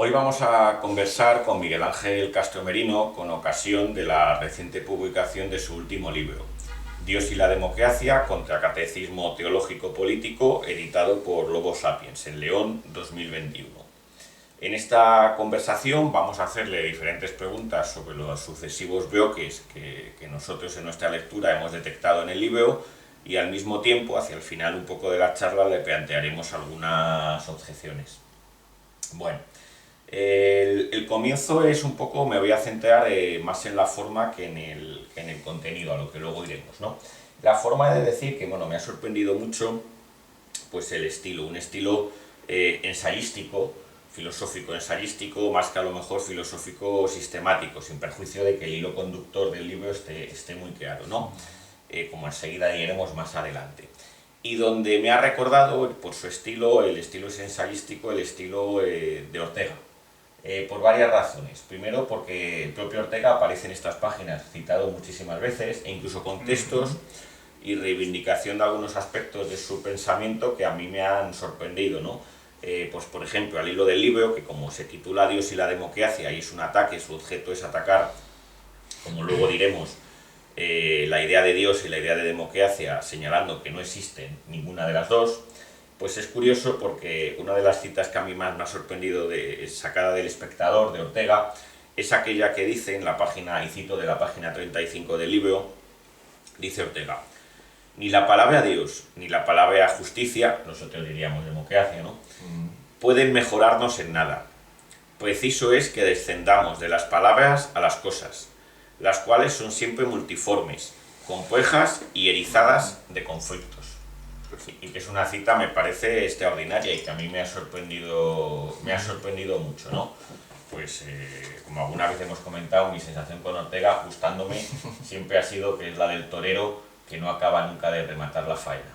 Hoy vamos a conversar con Miguel Ángel Castro Merino con ocasión de la reciente publicación de su último libro, Dios y la democracia, contracatecismo teológico político, editado por Lobo Sapiens, en León, 2021. En esta conversación vamos a hacerle diferentes preguntas sobre los sucesivos bloques que nosotros en nuestra lectura hemos detectado en el libro y al mismo tiempo, hacia el final un poco de la charla, le plantearemos algunas objeciones. Bueno, el comienzo es un poco, me voy a centrar más en la forma que en el contenido, a lo que luego iremos, ¿no? La forma de decir que, bueno, me ha sorprendido mucho, pues el estilo, un estilo ensayístico, filosófico ensayístico, más que a lo mejor filosófico sistemático, sin perjuicio de que el hilo conductor del libro esté muy claro, ¿no? Como enseguida diremos más adelante. Y donde me ha recordado, por su estilo, el estilo es ensayístico, el estilo de Ortega. Por varias razones. Primero, porque el propio Ortega aparece en estas páginas citado muchísimas veces, e incluso con textos y reivindicación de algunos aspectos de su pensamiento que a mí me han sorprendido, ¿no? Pues por ejemplo, al hilo del libro, que como se titula Dios y la democracia, y es un ataque, su objeto es atacar, como luego diremos, la idea de Dios y la idea de democracia, señalando que no existen ninguna de las dos. Pues es curioso porque una de las citas que a mí más me ha sorprendido sacada del Espectador de Ortega es aquella que dice en la página, y cito de la página 35 del libro, dice Ortega: ni la palabra Dios ni la palabra justicia, nosotros diríamos democracia, ¿no?, pueden mejorarnos en nada. Preciso es que descendamos de las palabras a las cosas, las cuales son siempre multiformes, complejas y erizadas de conflictos. Y que es una cita, me parece, extraordinaria y que a mí me ha sorprendido mucho, ¿no? Pues como alguna vez hemos comentado, mi sensación con Ortega, gustándome, siempre ha sido que es la del torero que no acaba nunca de rematar la faena.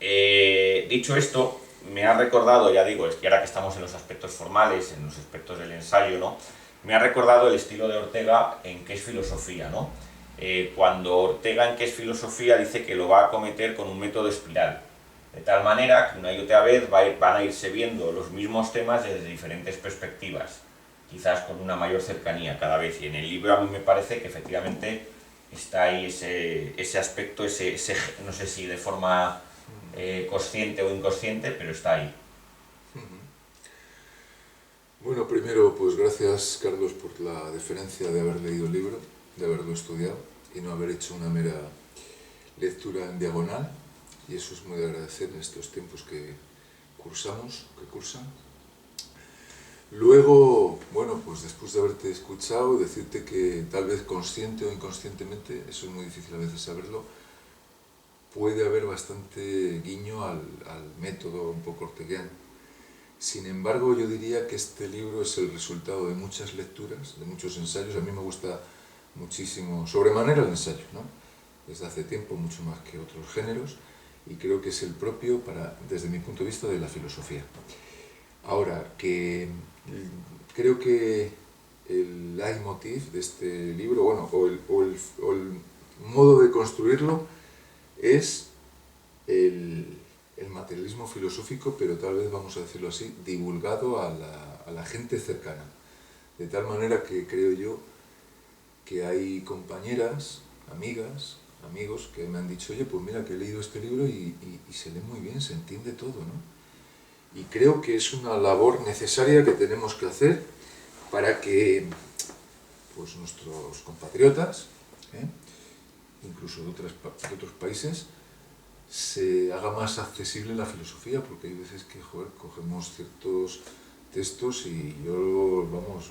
Dicho esto, me ha recordado, ya digo, y ahora que estamos en los aspectos formales, en los aspectos del ensayo, ¿no?, me ha recordado el estilo de Ortega en qué es filosofía, ¿no? Cuando Ortega en qué es filosofía dice que lo va a acometer con un método espiral, de tal manera que una y otra vez van a irse viendo los mismos temas desde diferentes perspectivas, quizás con una mayor cercanía cada vez, y en el libro a mí me parece que efectivamente está ahí ese aspecto, no sé si de forma consciente o inconsciente, pero está ahí. Bueno, primero, pues gracias, Carlos, por la deferencia de haber leído el libro, de haberlo estudiado y no haber hecho una mera lectura en diagonal, y eso es muy de agradecer en estos tiempos que cursan. Luego, bueno, pues después de haberte escuchado, decirte que tal vez consciente o inconscientemente, eso es muy difícil a veces saberlo, puede haber bastante guiño al método un poco orteguiano. Sin embargo, yo diría que este libro es el resultado de muchas lecturas, de muchos ensayos. A mí me gusta muchísimo, sobremanera el ensayo, ¿no?, desde hace tiempo, mucho más que otros géneros, y creo que es el propio, desde mi punto de vista, de la filosofía. Ahora, que creo que el leitmotiv de este libro, bueno, o el modo de construirlo, es el materialismo filosófico, pero tal vez, vamos a decirlo así, divulgado a la gente cercana. De tal manera que creo yo que hay compañeras, amigas, amigos que me han dicho: oye, pues mira que he leído este libro y se lee muy bien, se entiende todo, ¿no? Y creo que es una labor necesaria que tenemos que hacer para que, pues, nuestros compatriotas, incluso de otros países, se haga más accesible la filosofía, porque hay veces que, joder, cogemos ciertos textos y yo, vamos,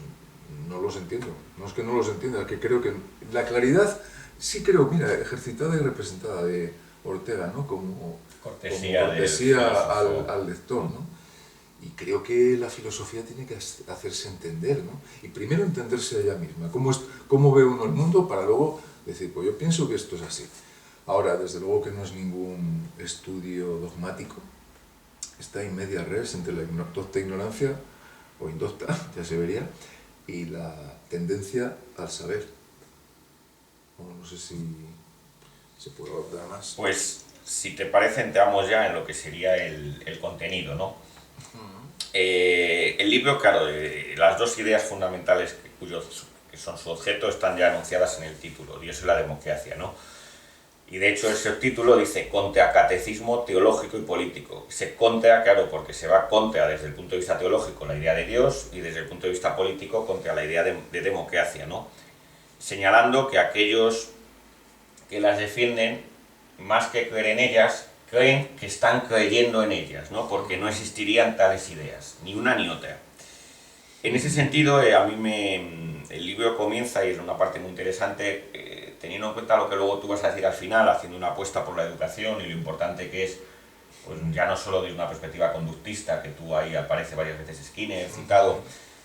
no los entiendo. No es que no los entienda, es que creo que la claridad, sí creo, mira, ejercitada y representada de Ortega, ¿no?, como cortesía al lector, ¿no? Y creo que la filosofía tiene que hacerse entender, ¿no? Y primero entenderse a ella misma, cómo ve uno el mundo, para luego decir, pues yo pienso que esto es así. Ahora, desde luego que no es ningún estudio dogmático, está en media res entre la docta ignorancia, o indocta, ya se vería, y la tendencia al saber. Bueno, no sé si se puede abordar más. Pues, si te parece, entramos ya en lo que sería el contenido, ¿no? El libro, claro, las dos ideas fundamentales que son su objeto están ya anunciadas en el título, Dios y la democracia, ¿no? Y de hecho ese título dice contra catecismo teológico y político. Se contra, claro, porque se va contra desde el punto de vista teológico la idea de Dios y desde el punto de vista político contra la idea de democracia, ¿no? Señalando que aquellos que las defienden, más que creer en ellas, creen que están creyendo en ellas, ¿no? Porque no existirían tales ideas, ni una ni otra. En ese sentido, el libro comienza, y es una parte muy interesante, teniendo en cuenta lo que luego tú vas a decir al final, haciendo una apuesta por la educación y lo importante que es, pues ya no solo desde una perspectiva conductista, que tú ahí aparece varias veces Skinner citado,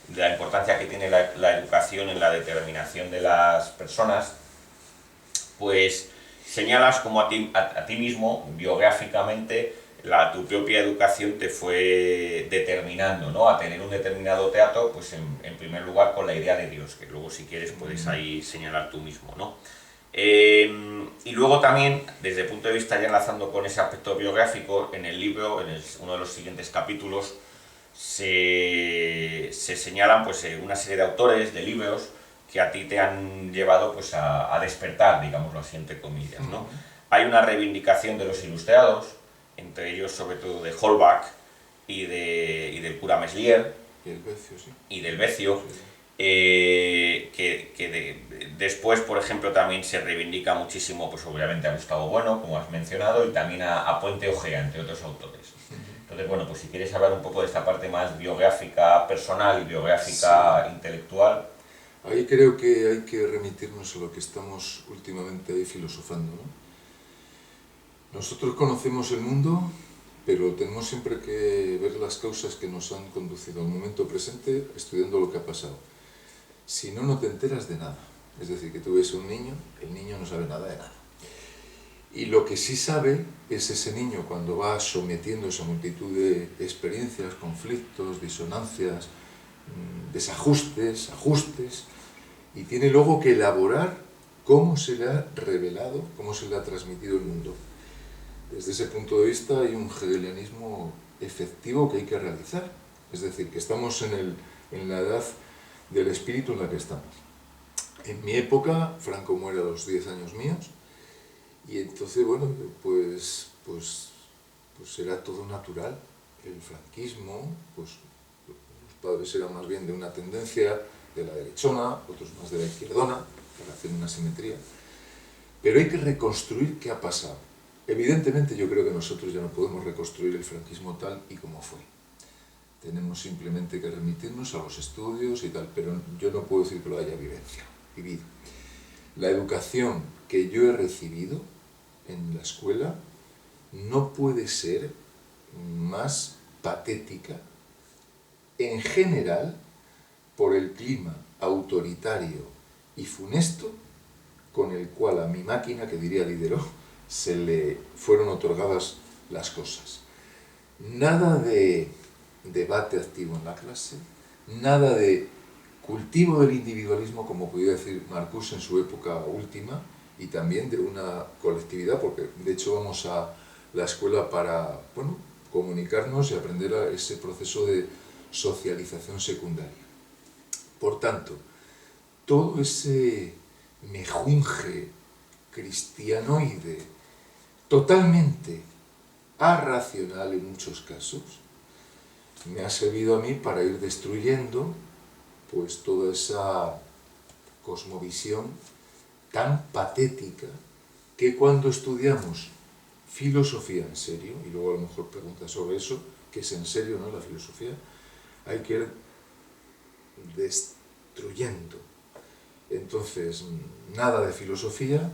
de la importancia que tiene la educación en la determinación de las personas, pues señalas como a ti mismo, biográficamente, tu propia educación te fue determinando, ¿no? A tener un determinado trato, pues en primer lugar con la idea de Dios, que luego si quieres puedes ahí señalar tú mismo, ¿no? Y luego también, desde el punto de vista ya enlazando con ese aspecto biográfico, en el libro, en uno de los siguientes capítulos, se señalan pues, una serie de autores, de libros, que a ti te han llevado pues, a despertar, digámoslo así, entre comillas, ¿no? Hay una reivindicación de los ilustrados, entre ellos sobre todo de Holbach y del cura Meslier, y del Becio, sí. Después, por ejemplo, también se reivindica muchísimo, pues obviamente a Gustavo Bueno, como has mencionado, y también a Puente Ojea, entre otros autores. Entonces, bueno, pues si quieres hablar un poco de esta parte más biográfica personal y biográfica intelectual. Ahí creo que hay que remitirnos a lo que estamos últimamente ahí filosofando, ¿no? Nosotros conocemos el mundo, pero tenemos siempre que ver las causas que nos han conducido al momento presente, estudiando lo que ha pasado. Si no, no te enteras de nada. Es decir, que tú ves a un niño, el niño no sabe nada de nada. Y lo que sí sabe es ese niño cuando va sometiéndose a multitud de experiencias, conflictos, disonancias, desajustes, ajustes, y tiene luego que elaborar cómo se le ha revelado, cómo se le ha transmitido el mundo. Desde ese punto de vista hay un hegelianismo efectivo que hay que realizar. Es decir, que estamos en la edad del espíritu en la que estamos. En mi época, Franco muere a los 10 años míos, y entonces, bueno, pues era todo natural. El franquismo, pues los padres eran más bien de una tendencia de la derechona, otros más de la izquierdona, para hacer una simetría. Pero hay que reconstruir qué ha pasado. Evidentemente yo creo que nosotros ya no podemos reconstruir el franquismo tal y como fue. Tenemos simplemente que remitirnos a los estudios y tal, pero yo no puedo decir que lo haya vivido. La educación que yo he recibido en la escuela no puede ser más patética, en general, por el clima autoritario y funesto con el cual a mi máquina, que diría Diderot, se le fueron otorgadas las cosas. Nada de debate activo en la clase, nada de cultivo del individualismo, como podía decir Marcuse en su época última, y también de una colectividad, porque de hecho vamos a la escuela para, bueno, comunicarnos y aprender a ese proceso de socialización secundaria. Por tanto, todo ese mejunje cristianoide, totalmente arracional en muchos casos, me ha servido a mí para ir destruyendo pues toda esa cosmovisión tan patética que cuando estudiamos filosofía en serio, y luego a lo mejor preguntas sobre eso, que es en serio, ¿no?, la filosofía, hay que ir destruyendo. Entonces, nada de filosofía,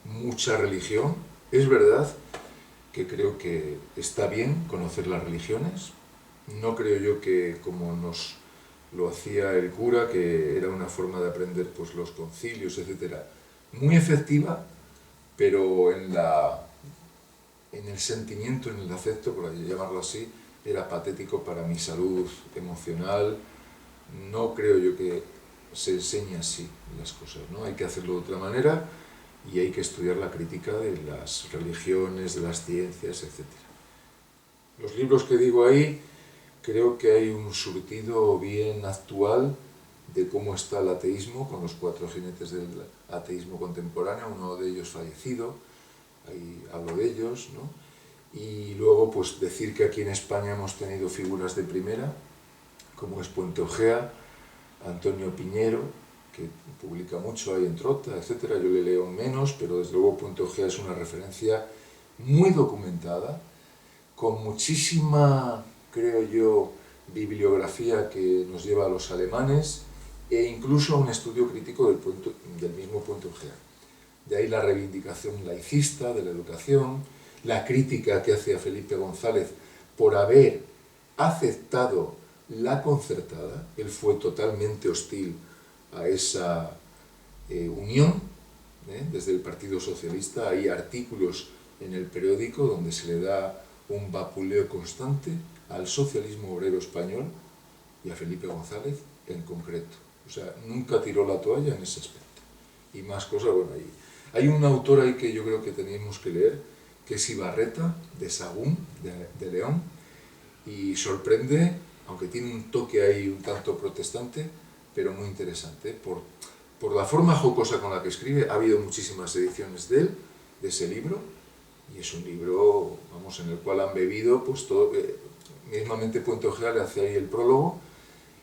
mucha religión. Es verdad que creo que está bien conocer las religiones. No creo yo que, como nos lo hacía el cura, que era una forma de aprender pues, los concilios, etc., muy efectiva, pero en el sentimiento, en el afecto, por llamarlo así, era patético para mi salud emocional. No creo yo que se enseñe así las cosas, ¿no? Hay que hacerlo de otra manera y hay que estudiar la crítica de las religiones, de las ciencias, etc. Los libros que digo ahí, creo que hay un surtido bien actual de cómo está el ateísmo, con los 4 jinetes del ateísmo contemporáneo, uno de ellos fallecido, ahí hablo de ellos, ¿no? Y luego pues decir que aquí en España hemos tenido figuras de primera, como es Puente Ojea, Antonio Piñero, que publica mucho ahí en Trota, etcétera. Yo le leo menos, pero desde luego Puente Ojea es una referencia muy documentada, con muchísima, creo yo, bibliografía que nos lleva a los alemanes, e incluso a un estudio crítico del mismo Puente Ojea. De ahí la reivindicación laicista de la educación, la crítica que hace a Felipe González por haber aceptado la concertada. Él fue totalmente hostil a esa unión, desde el Partido Socialista. Hay artículos en el periódico donde se le da un vapuleo constante al socialismo obrero español y a Felipe González en concreto. O sea, nunca tiró la toalla en ese aspecto. Y más cosas, bueno, hay un autor ahí que yo creo que teníamos que leer, que es Ibarreta, de Sagún, de León, y sorprende, aunque tiene un toque ahí un tanto protestante, pero muy interesante, por la forma jocosa con la que escribe. Ha habido muchísimas ediciones de él, de ese libro, y es un libro, vamos, en el cual han bebido, pues todo, mismamente Puente Ojea le hace ahí el prólogo,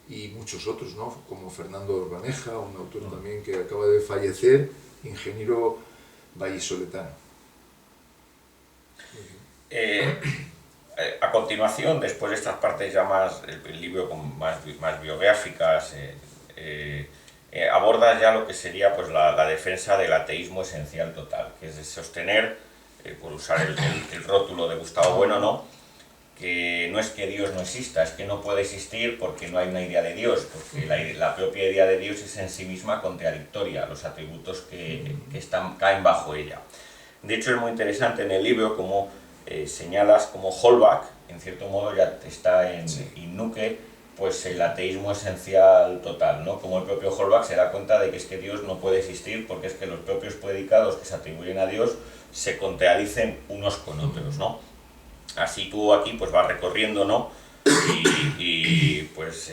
y muchos otros, ¿no? Como Fernando Orbaneja, un autor también que acaba de fallecer, ingeniero vallisoletano. A continuación, después de estas partes ya más, el libro con más biográficas, aborda ya lo que sería pues, la defensa del ateísmo esencial total, que es de sostener, por usar el rótulo de Gustavo Bueno, ¿no?, que no es que Dios no exista, es que no puede existir porque no hay una idea de Dios, porque la propia idea de Dios es en sí misma contradictoria, los atributos que caen bajo ella. De hecho, es muy interesante en el libro como señalas como Holbach, en cierto modo ya está en Nuque, pues el ateísmo esencial total, ¿no? Como el propio Holbach se da cuenta de que es que Dios no puede existir porque es que los propios predicados que se atribuyen a Dios se contradicen unos con otros, ¿no? Así tú aquí pues vas recorriendo, ¿no? Y pues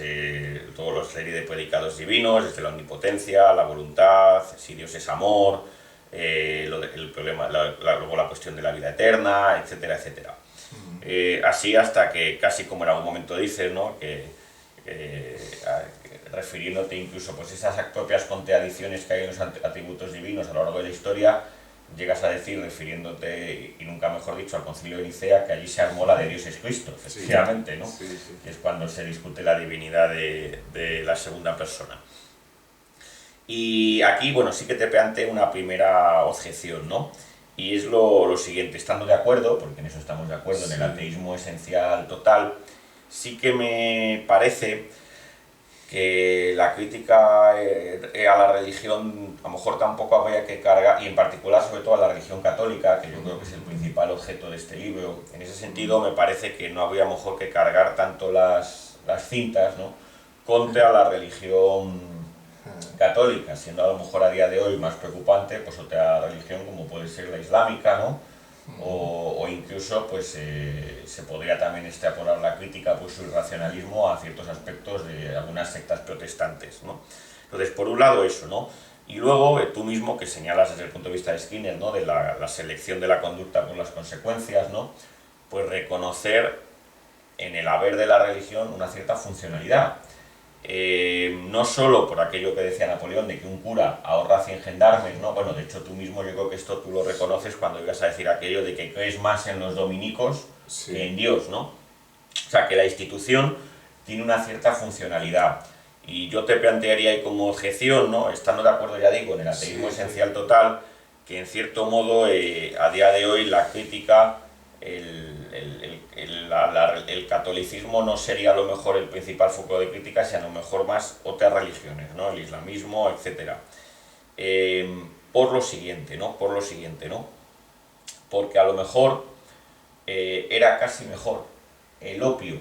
toda la serie de predicados divinos, desde la omnipotencia, la voluntad, si Dios es amor, el problema, luego la cuestión de la vida eterna, etcétera, etcétera. Así hasta que casi como en algún momento dices, ¿no?, que refiriéndote incluso pues esas propias contradicciones que hay en los atributos divinos a lo largo de la historia, llegas a decir, refiriéndote, y nunca mejor dicho, al Concilio de Nicea, que allí se armó la de Dios es Cristo, efectivamente, ¿no? Sí, sí. Que es cuando se discute la divinidad de la segunda persona. Y aquí, bueno, sí que te planteo una primera objeción, ¿no? Y es lo siguiente, estando de acuerdo, porque en eso estamos de acuerdo, en el ateísmo esencial total, sí que me parece que la crítica a la religión a lo mejor tampoco habría que cargar, y en particular sobre todo a la religión católica, que yo creo que es el principal objeto de este libro. En ese sentido me parece que no habría a lo mejor que cargar tanto las cintas, ¿no?, contra la religión católica, siendo a lo mejor a día de hoy más preocupante pues otra religión como puede ser la islámica, ¿no? O incluso pues se podría también extrapolar la crítica por su irracionalismo a ciertos aspectos de algunas sectas protestantes, ¿no? Entonces, por un lado eso, ¿no? Y luego tú mismo que señalas desde el punto de vista de Skinner, ¿no?, de la selección de la conducta por las consecuencias, ¿no?, pues reconocer en el haber de la religión una cierta funcionalidad. No solo por aquello que decía Napoleón de que un cura ahorra 100 gendarmes, ¿no? Bueno, de hecho tú mismo yo creo que esto tú lo reconoces cuando ibas a decir aquello de que crees más en los dominicos que en Dios, ¿no? O sea, que la institución tiene una cierta funcionalidad. Y yo te plantearía ahí como objeción, ¿no?, estando de acuerdo, ya digo, en el ateísmo esencial total, que en cierto modo a día de hoy la crítica, el catolicismo no sería a lo mejor el principal foco de crítica, sino a lo mejor más otras religiones, ¿no?, el islamismo, etc. Por lo siguiente, ¿no? Porque a lo mejor era casi mejor el opio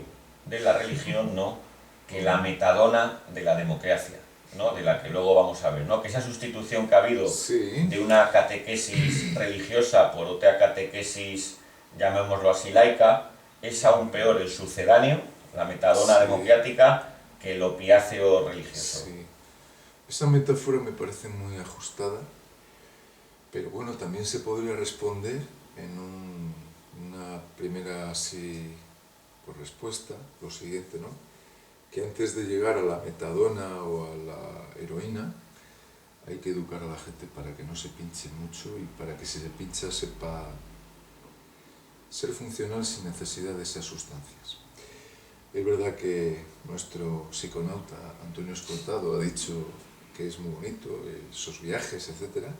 de la religión, ¿no?, que la metadona de la democracia, ¿no?, de la que luego vamos a ver, ¿no?, que esa sustitución que ha habido de una catequesis religiosa por otra catequesis, llamémoslo así, laica, es aún peor el sucedáneo, la metadona Sí. democrática que el opiáceo religioso. Sí. Esa metáfora me parece muy ajustada, pero bueno, también se podría responder en una primera así por respuesta, lo siguiente, ¿no? Que antes de llegar a la metadona o a la heroína, hay que educar a la gente para que no se pinche mucho y para que si se pincha sepa ser funcional sin necesidad de esas sustancias. Es verdad que nuestro psiconauta Antonio Escortado ha dicho que es muy bonito esos viajes, etcétera,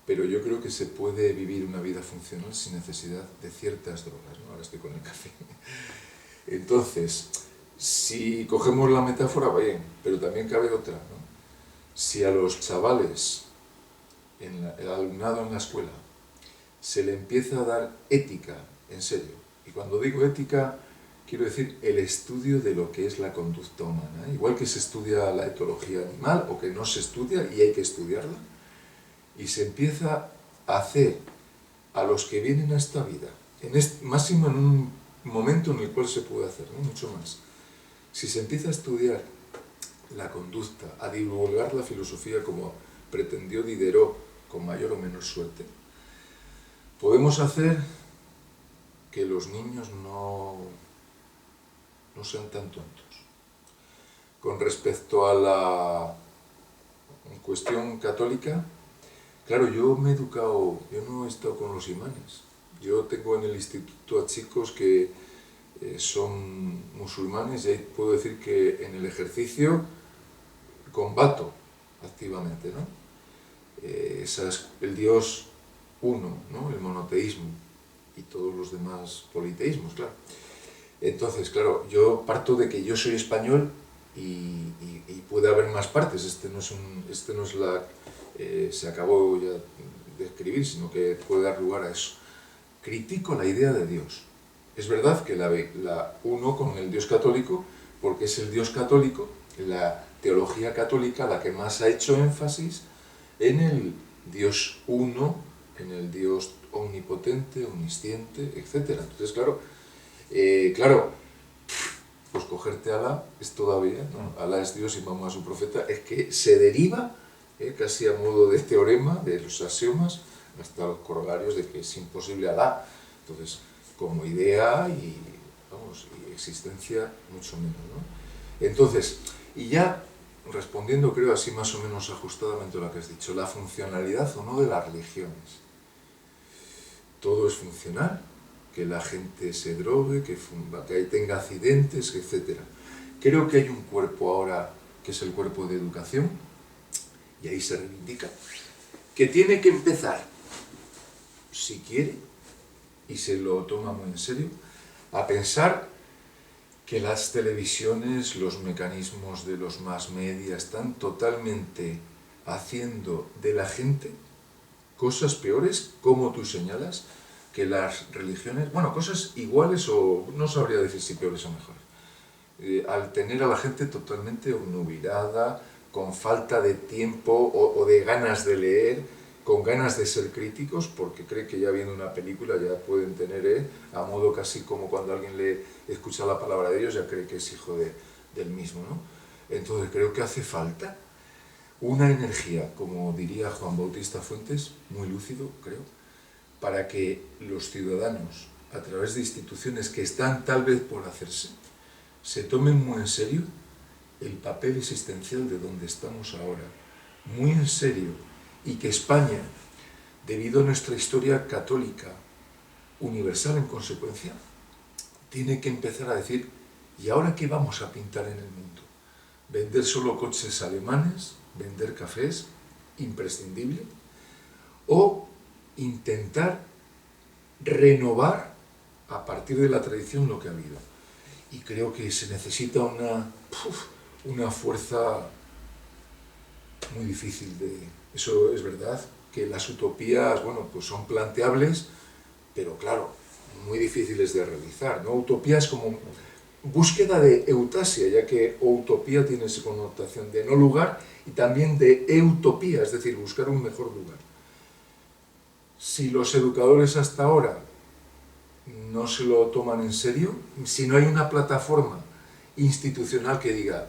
pero yo creo que se puede vivir una vida funcional sin necesidad de ciertas drogas, ¿no? Ahora estoy con el café. Entonces, si cogemos la metáfora, bien, pero también cabe otra, ¿no? Si a los chavales, el alumnado en la escuela, se le empieza a dar ética, en serio, y cuando digo ética, quiero decir el estudio de lo que es la conducta humana, ¿eh? Igual que se estudia la etología animal, o que no se estudia y hay que estudiarla, y se empieza a hacer a los que vienen a esta vida, máximo en un momento en el cual se puede hacer, ¿no? Mucho más. Si se empieza a estudiar la conducta, a divulgar la filosofía como pretendió Diderot, con mayor o menor suerte, podemos hacer que los niños no sean tan tontos. Con respecto a la cuestión católica, claro, yo me he educado, yo no he estado con los imanes. Yo tengo en el instituto a chicos que son musulmanes y ahí puedo decir que en el ejercicio combato activamente, ¿no? El Dios uno, ¿no? El monoteísmo y todos los demás politeísmos, claro. Entonces, claro, yo parto de que yo soy español y puede haber más partes. Se acabó ya de escribir, sino que puede dar lugar a eso. Critico la idea de Dios. Es verdad que la uno con el Dios católico, porque es el Dios católico, la teología católica la que más ha hecho énfasis en el Dios uno, en el Dios omnipotente, omnisciente, etc. Entonces, claro, pues cogerte a Alá es todavía, ¿no? Alá es Dios y Mahoma su profeta, es que se deriva, casi a modo de teorema, de los axiomas, hasta los corolarios de que es imposible Alá. Entonces, como idea y existencia, mucho menos, ¿no? Entonces, y ya respondiendo, creo, así más o menos ajustadamente a lo que has dicho, la funcionalidad o no de las religiones. Todo es funcional, que la gente se drogue, que tenga accidentes, etc. Creo que hay un cuerpo ahora, que es el cuerpo de educación, y ahí se reivindica, que tiene que empezar, si quiere, y se lo toma muy en serio, a pensar que las televisiones, los mecanismos de los mass media están totalmente haciendo de la gente cosas peores, como tú señalas, que las religiones, bueno, cosas iguales o no sabría decir si peores o mejores. Al tener a la gente totalmente obnubilada, con falta de tiempo o de ganas de leer, con ganas de ser críticos, porque cree que ya viendo una película ya pueden tener, a modo casi como cuando alguien le escucha la palabra de Dios, ya cree que es hijo del mismo, ¿no? Entonces creo que hace falta una energía, como diría Juan Bautista Fuentes, muy lúcido, creo, para que los ciudadanos, a través de instituciones que están tal vez por hacerse, se tomen muy en serio el papel existencial de donde estamos ahora, muy en serio, y que España, debido a nuestra historia católica, universal en consecuencia, tiene que empezar a decir, ¿y ahora qué vamos a pintar en el mundo? ¿Vender solo coches alemanes? ¿Vender cafés? ¿Imprescindible? ¿O intentar renovar a partir de la tradición lo que ha habido? Y creo que se necesita una fuerza muy difícil de... Eso es verdad, que las utopías, bueno, pues son planteables, pero claro, muy difíciles de realizar, ¿no? Utopías como búsqueda de eutasia, ya que utopía tiene esa connotación de no lugar y también de eutopía, es decir, buscar un mejor lugar. Si los educadores hasta ahora no se lo toman en serio, si no hay una plataforma institucional que diga,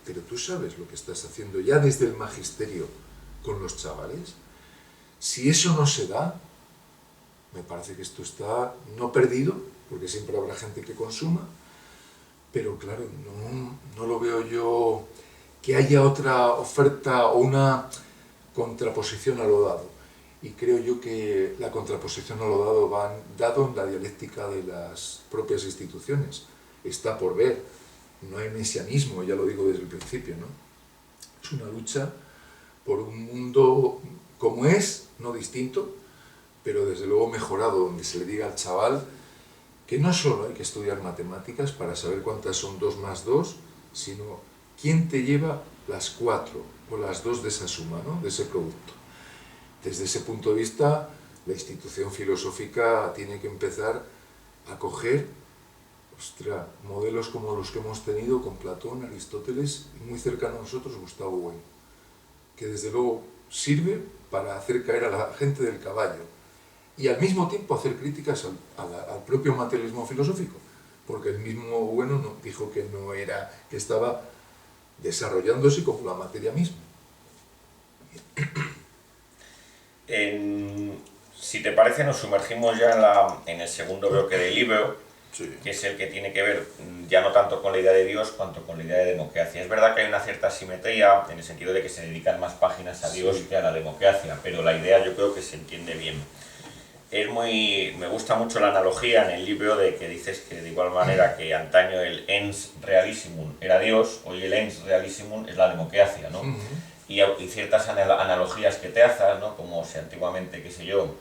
pero tú sabes lo que estás haciendo ya desde el magisterio con los chavales. Si eso no se da, me parece que esto está no perdido, porque siempre habrá gente que consuma, pero claro, no lo veo yo que haya otra oferta o una contraposición a lo dado. Y creo yo que la contraposición a lo dado va dado en la dialéctica de las propias instituciones. Está por ver. No hay mesianismo, ya lo digo desde el principio, ¿no? Es una lucha por un mundo como es, no distinto, pero desde luego mejorado, donde se le diga al chaval que no solo hay que estudiar matemáticas para saber cuántas son 2 más 2, sino quién te lleva las 4 o las 2 de esa suma, ¿no? De ese producto. Desde ese punto de vista, la institución filosófica tiene que empezar a coger, modelos como los que hemos tenido con Platón, Aristóteles, y muy cercano a nosotros, Gustavo Bueno, que desde luego sirve para hacer caer a la gente del caballo y al mismo tiempo hacer críticas al propio materialismo filosófico, porque el mismo Bueno dijo que no era, que estaba desarrollándose como la materia misma. Si te parece, nos sumergimos ya en el segundo bloque del libro, sí, que es el que tiene que ver ya no tanto con la idea de Dios cuanto con la idea de democracia. Es verdad que hay una cierta simetría en el sentido de que se dedican más páginas a Dios, sí, que a la democracia, pero la idea yo creo que se entiende bien. Me gusta mucho la analogía en el libro de que dices que de igual manera que antaño el ens realissimum era Dios, hoy el ens realissimum es la democracia, ¿no? Y ciertas analogías que te haces, ¿no? Como si antiguamente, qué sé yo,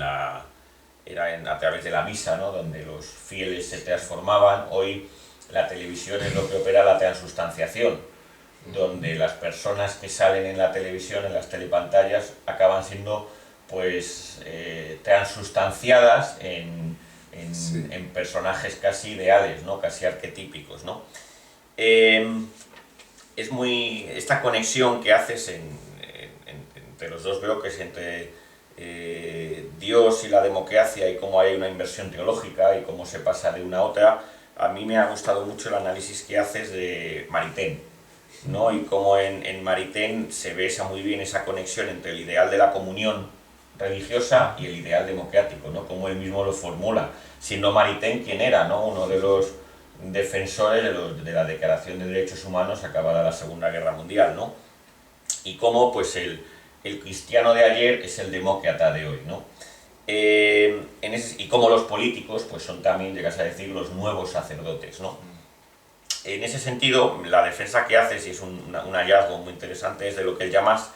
a través de la misa, ¿no? Donde los fieles se transformaban, hoy la televisión es lo que opera la transustanciación, donde las personas que salen en la televisión, en las telepantallas, acaban siendo pues transustanciadas sí, en personajes casi ideales, ¿no? Casi arquetípicos, ¿no? Es muy esta conexión que haces entre los dos bloques, entre Dios y la democracia, y cómo hay una inversión teológica y cómo se pasa de una a otra. A mí me ha gustado mucho el análisis que haces de Maritain, ¿no? Y cómo en Maritain se ve muy bien esa conexión entre el ideal de la comunión religiosa y el ideal democrático, ¿no? Como él mismo lo formula, siendo Maritain quien era, ¿no? Uno de los defensores de la Declaración de Derechos Humanos acabada la Segunda Guerra Mundial, ¿no? Y cómo pues el cristiano de ayer es el demócrata de hoy, ¿no? Y cómo los políticos pues son también, llegas a decir, los nuevos sacerdotes, ¿no? En ese sentido, la defensa que haces, y es un hallazgo muy interesante, es de lo que él llamas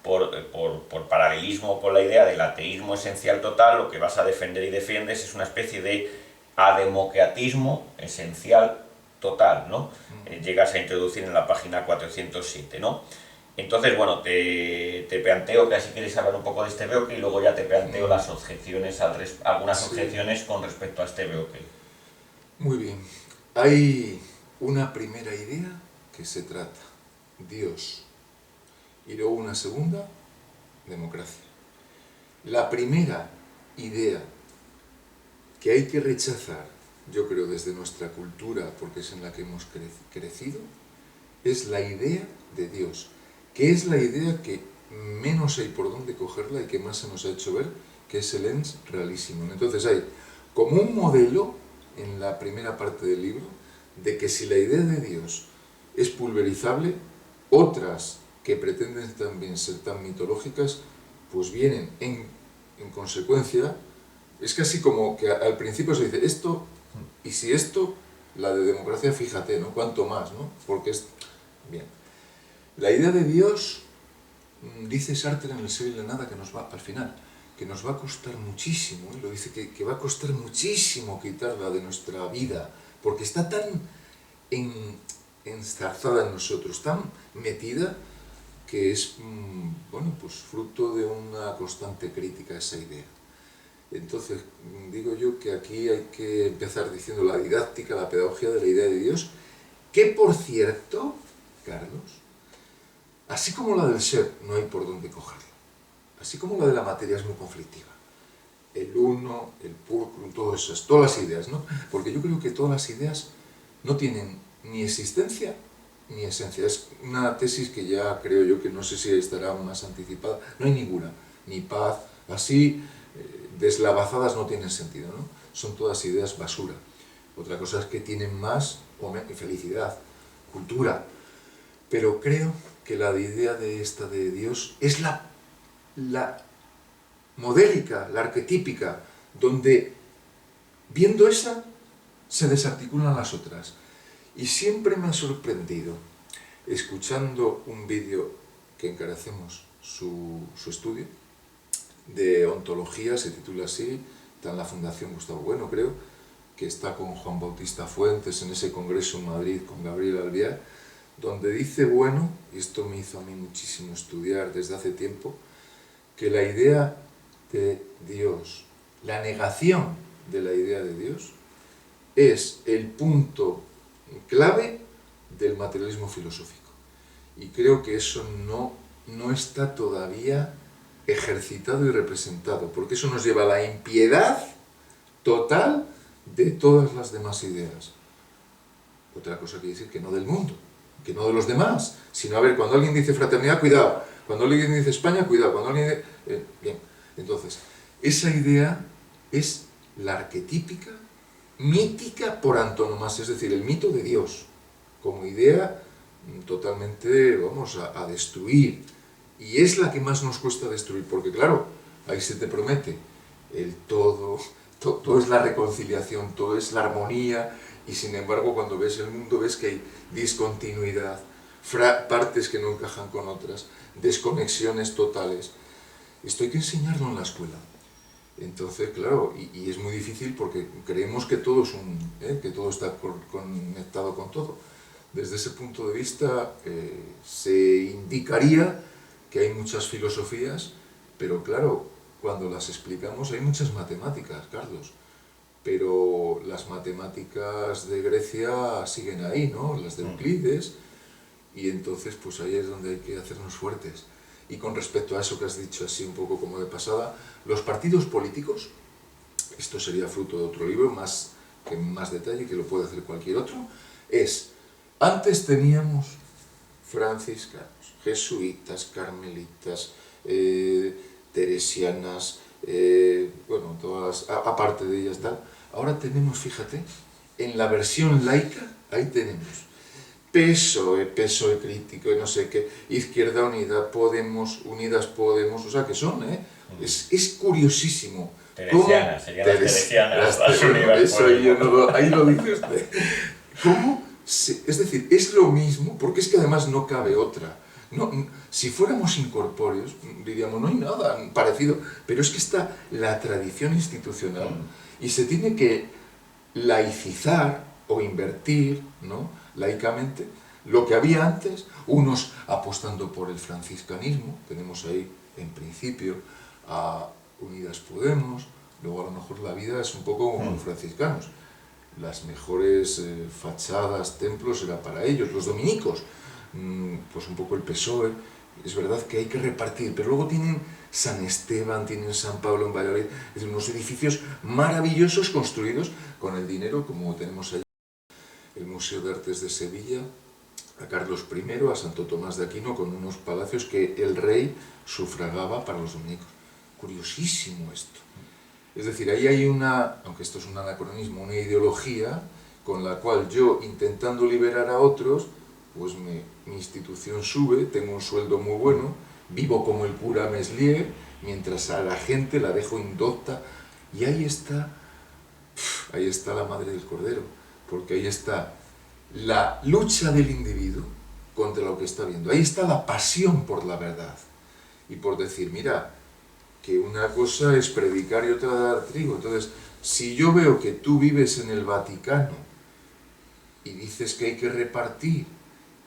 por paralelismo con la idea del ateísmo esencial total. Lo que vas a defender y defiendes es una especie de ademocratismo esencial total, ¿no? Llegas a introducir en la página 407, ¿no? Entonces, bueno, te planteo que así quieres hablar un poco de este bloque y luego ya te planteo las objeciones, algunas objeciones con respecto a este bloque. Muy bien. Hay una primera idea que se trata, Dios, y luego una segunda, democracia. La primera idea que hay que rechazar, yo creo, desde nuestra cultura, porque es en la que hemos crecido, es la idea de Dios, que es la idea que menos hay por dónde cogerla y que más se nos ha hecho ver, que es el ens realissimum. Entonces hay como un modelo, en la primera parte del libro, de que si la idea de Dios es pulverizable, otras que pretenden también ser tan mitológicas, pues vienen en consecuencia. Es casi como que al principio se dice esto, y si esto, la de democracia, fíjate, ¿no? Cuánto más, ¿no? Porque es... Bien. La idea de Dios, dice Sartre en El ser y la nada, que nos va, al final, que nos va a costar muchísimo, ¿eh? Lo dice que va a costar muchísimo quitarla de nuestra vida, porque está tan enzarzada en nosotros, tan metida, que es, bueno, pues fruto de una constante crítica a esa idea. Entonces, digo yo que aquí hay que empezar diciendo la didáctica, la pedagogía de la idea de Dios, que por cierto, Carlos, así como la del ser no hay por dónde cogerla, así como la de la materia es muy conflictiva, el uno, el pulcrum, todas las ideas, ¿no? Porque yo creo que todas las ideas no tienen ni existencia ni esencia. Es una tesis que ya creo yo que no sé si estará más anticipada. No hay ninguna, ni paz, así deslavazadas no tienen sentido, ¿no? Son todas ideas basura. Otra cosa es que tienen más o menos felicidad, cultura, pero creo que la idea de esta de Dios es la modélica, la arquetípica, donde viendo esa se desarticulan las otras. Y siempre me ha sorprendido, escuchando un vídeo que encarecemos su estudio, de ontología, se titula así, está en la Fundación Gustavo Bueno, creo, que está con Juan Bautista Fuentes en ese congreso en Madrid con Gabriel Albiar, donde dice Bueno, y esto me hizo a mí muchísimo estudiar desde hace tiempo, que la idea de Dios, la negación de la idea de Dios, es el punto clave del materialismo filosófico. Y creo que eso no está todavía ejercitado y representado, porque eso nos lleva a la impiedad total de todas las demás ideas. Otra cosa quiere decir que no del mundo, que no de los demás, sino, a ver, cuando alguien dice fraternidad, cuidado, cuando alguien dice España, cuidado, cuando alguien dice... bien, entonces, esa idea es la arquetípica, mítica por antonomasia, es decir, el mito de Dios, como idea totalmente, vamos, a destruir. Y es la que más nos cuesta destruir, porque claro, ahí se te promete el todo, todo es la reconciliación, todo es la armonía, y sin embargo cuando ves el mundo ves que hay discontinuidad, partes que no encajan con otras, desconexiones totales. Esto hay que enseñarlo en la escuela. Entonces, claro, y es muy difícil porque creemos que todo es que todo está conectado con todo. Desde ese punto de vista se indicaría que hay muchas filosofías, pero claro, cuando las explicamos hay muchas matemáticas, Carlos, pero las matemáticas de Grecia siguen ahí, ¿no? Las de Euclides, y entonces pues ahí es donde hay que hacernos fuertes. Y con respecto a eso que has dicho así un poco como de pasada, los partidos políticos, esto sería fruto de otro libro, más detalle, que lo puede hacer cualquier otro, antes teníamos franciscanos, jesuitas, carmelitas, teresianas, bueno, todas, aparte de ellas tal, ahora tenemos, fíjate, en la versión laica, ahí tenemos PSOE crítico, y no sé qué, Izquierda Unida, Podemos, Unidas Podemos, o sea que son, es curiosísimo. Teresianas, serían las teresianas, las Unidas eso Podemos. ahí lo dice usted. ¿Cómo? Es decir, es lo mismo, porque es que además no cabe otra. No, si fuéramos incorpóreos, diríamos, no hay nada parecido, pero es que está la tradición institucional y se tiene que laicizar o invertir, ¿no?, laicamente, lo que había antes, unos apostando por el franciscanismo, tenemos ahí en principio a Unidas Podemos, luego a lo mejor la vida es un poco como los franciscanos, las mejores fachadas, templos era para ellos, los dominicos, pues un poco el PSOE, es verdad que hay que repartir, pero luego tienen San Esteban, tienen San Pablo en Valladolid, es decir, unos edificios maravillosos construidos con el dinero, como tenemos allí el Museo de Artes de Sevilla, a Carlos I, a Santo Tomás de Aquino, con unos palacios que el rey sufragaba para los dominicos. Curiosísimo esto. Es decir, ahí hay aunque esto es un anacronismo, una ideología con la cual yo, intentando liberar a otros, pues mi institución sube, tengo un sueldo muy bueno, vivo como el cura Meslier, mientras a la gente la dejo indocta, y ahí está la madre del cordero, porque ahí está la lucha del individuo contra lo que está viendo, ahí está la pasión por la verdad, y por decir, mira, que una cosa es predicar y otra dar trigo. Entonces, si yo veo que tú vives en el Vaticano y dices que hay que repartir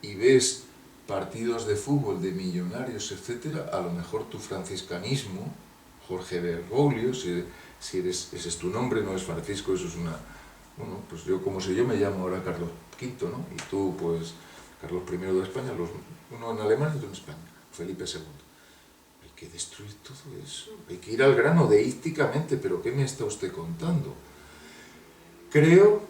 y ves partidos de fútbol de millonarios, etc., a lo mejor tu franciscanismo, Jorge Bergoglio, si ese es tu nombre, no es Francisco, eso es una... Bueno, pues yo como sé yo me llamo ahora Carlos V, ¿no? Y tú, pues, Carlos I de España, uno en Alemania y otro en España, Felipe II. Hay que destruir todo eso, hay que ir al grano deísticamente, pero ¿qué me está usted contando? Creo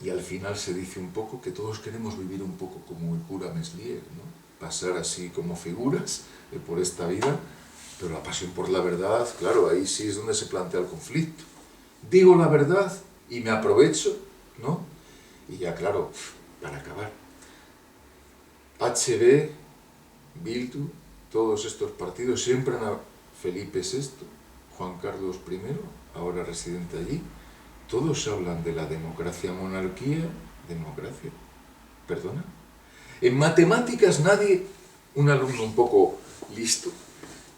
y al final se dice un poco que todos queremos vivir un poco como el cura Meslier, ¿no? Pasar así como figuras por esta vida, pero la pasión por la verdad, claro, ahí sí es donde se plantea el conflicto. Digo la verdad y me aprovecho, ¿no? Y ya, claro, para acabar, HB, Bildu, todos estos partidos siempre han a Felipe VI, Juan Carlos I, ahora residente allí, todos hablan de la democracia, monarquía, democracia. ¿Perdona? En matemáticas nadie, un alumno un poco listo,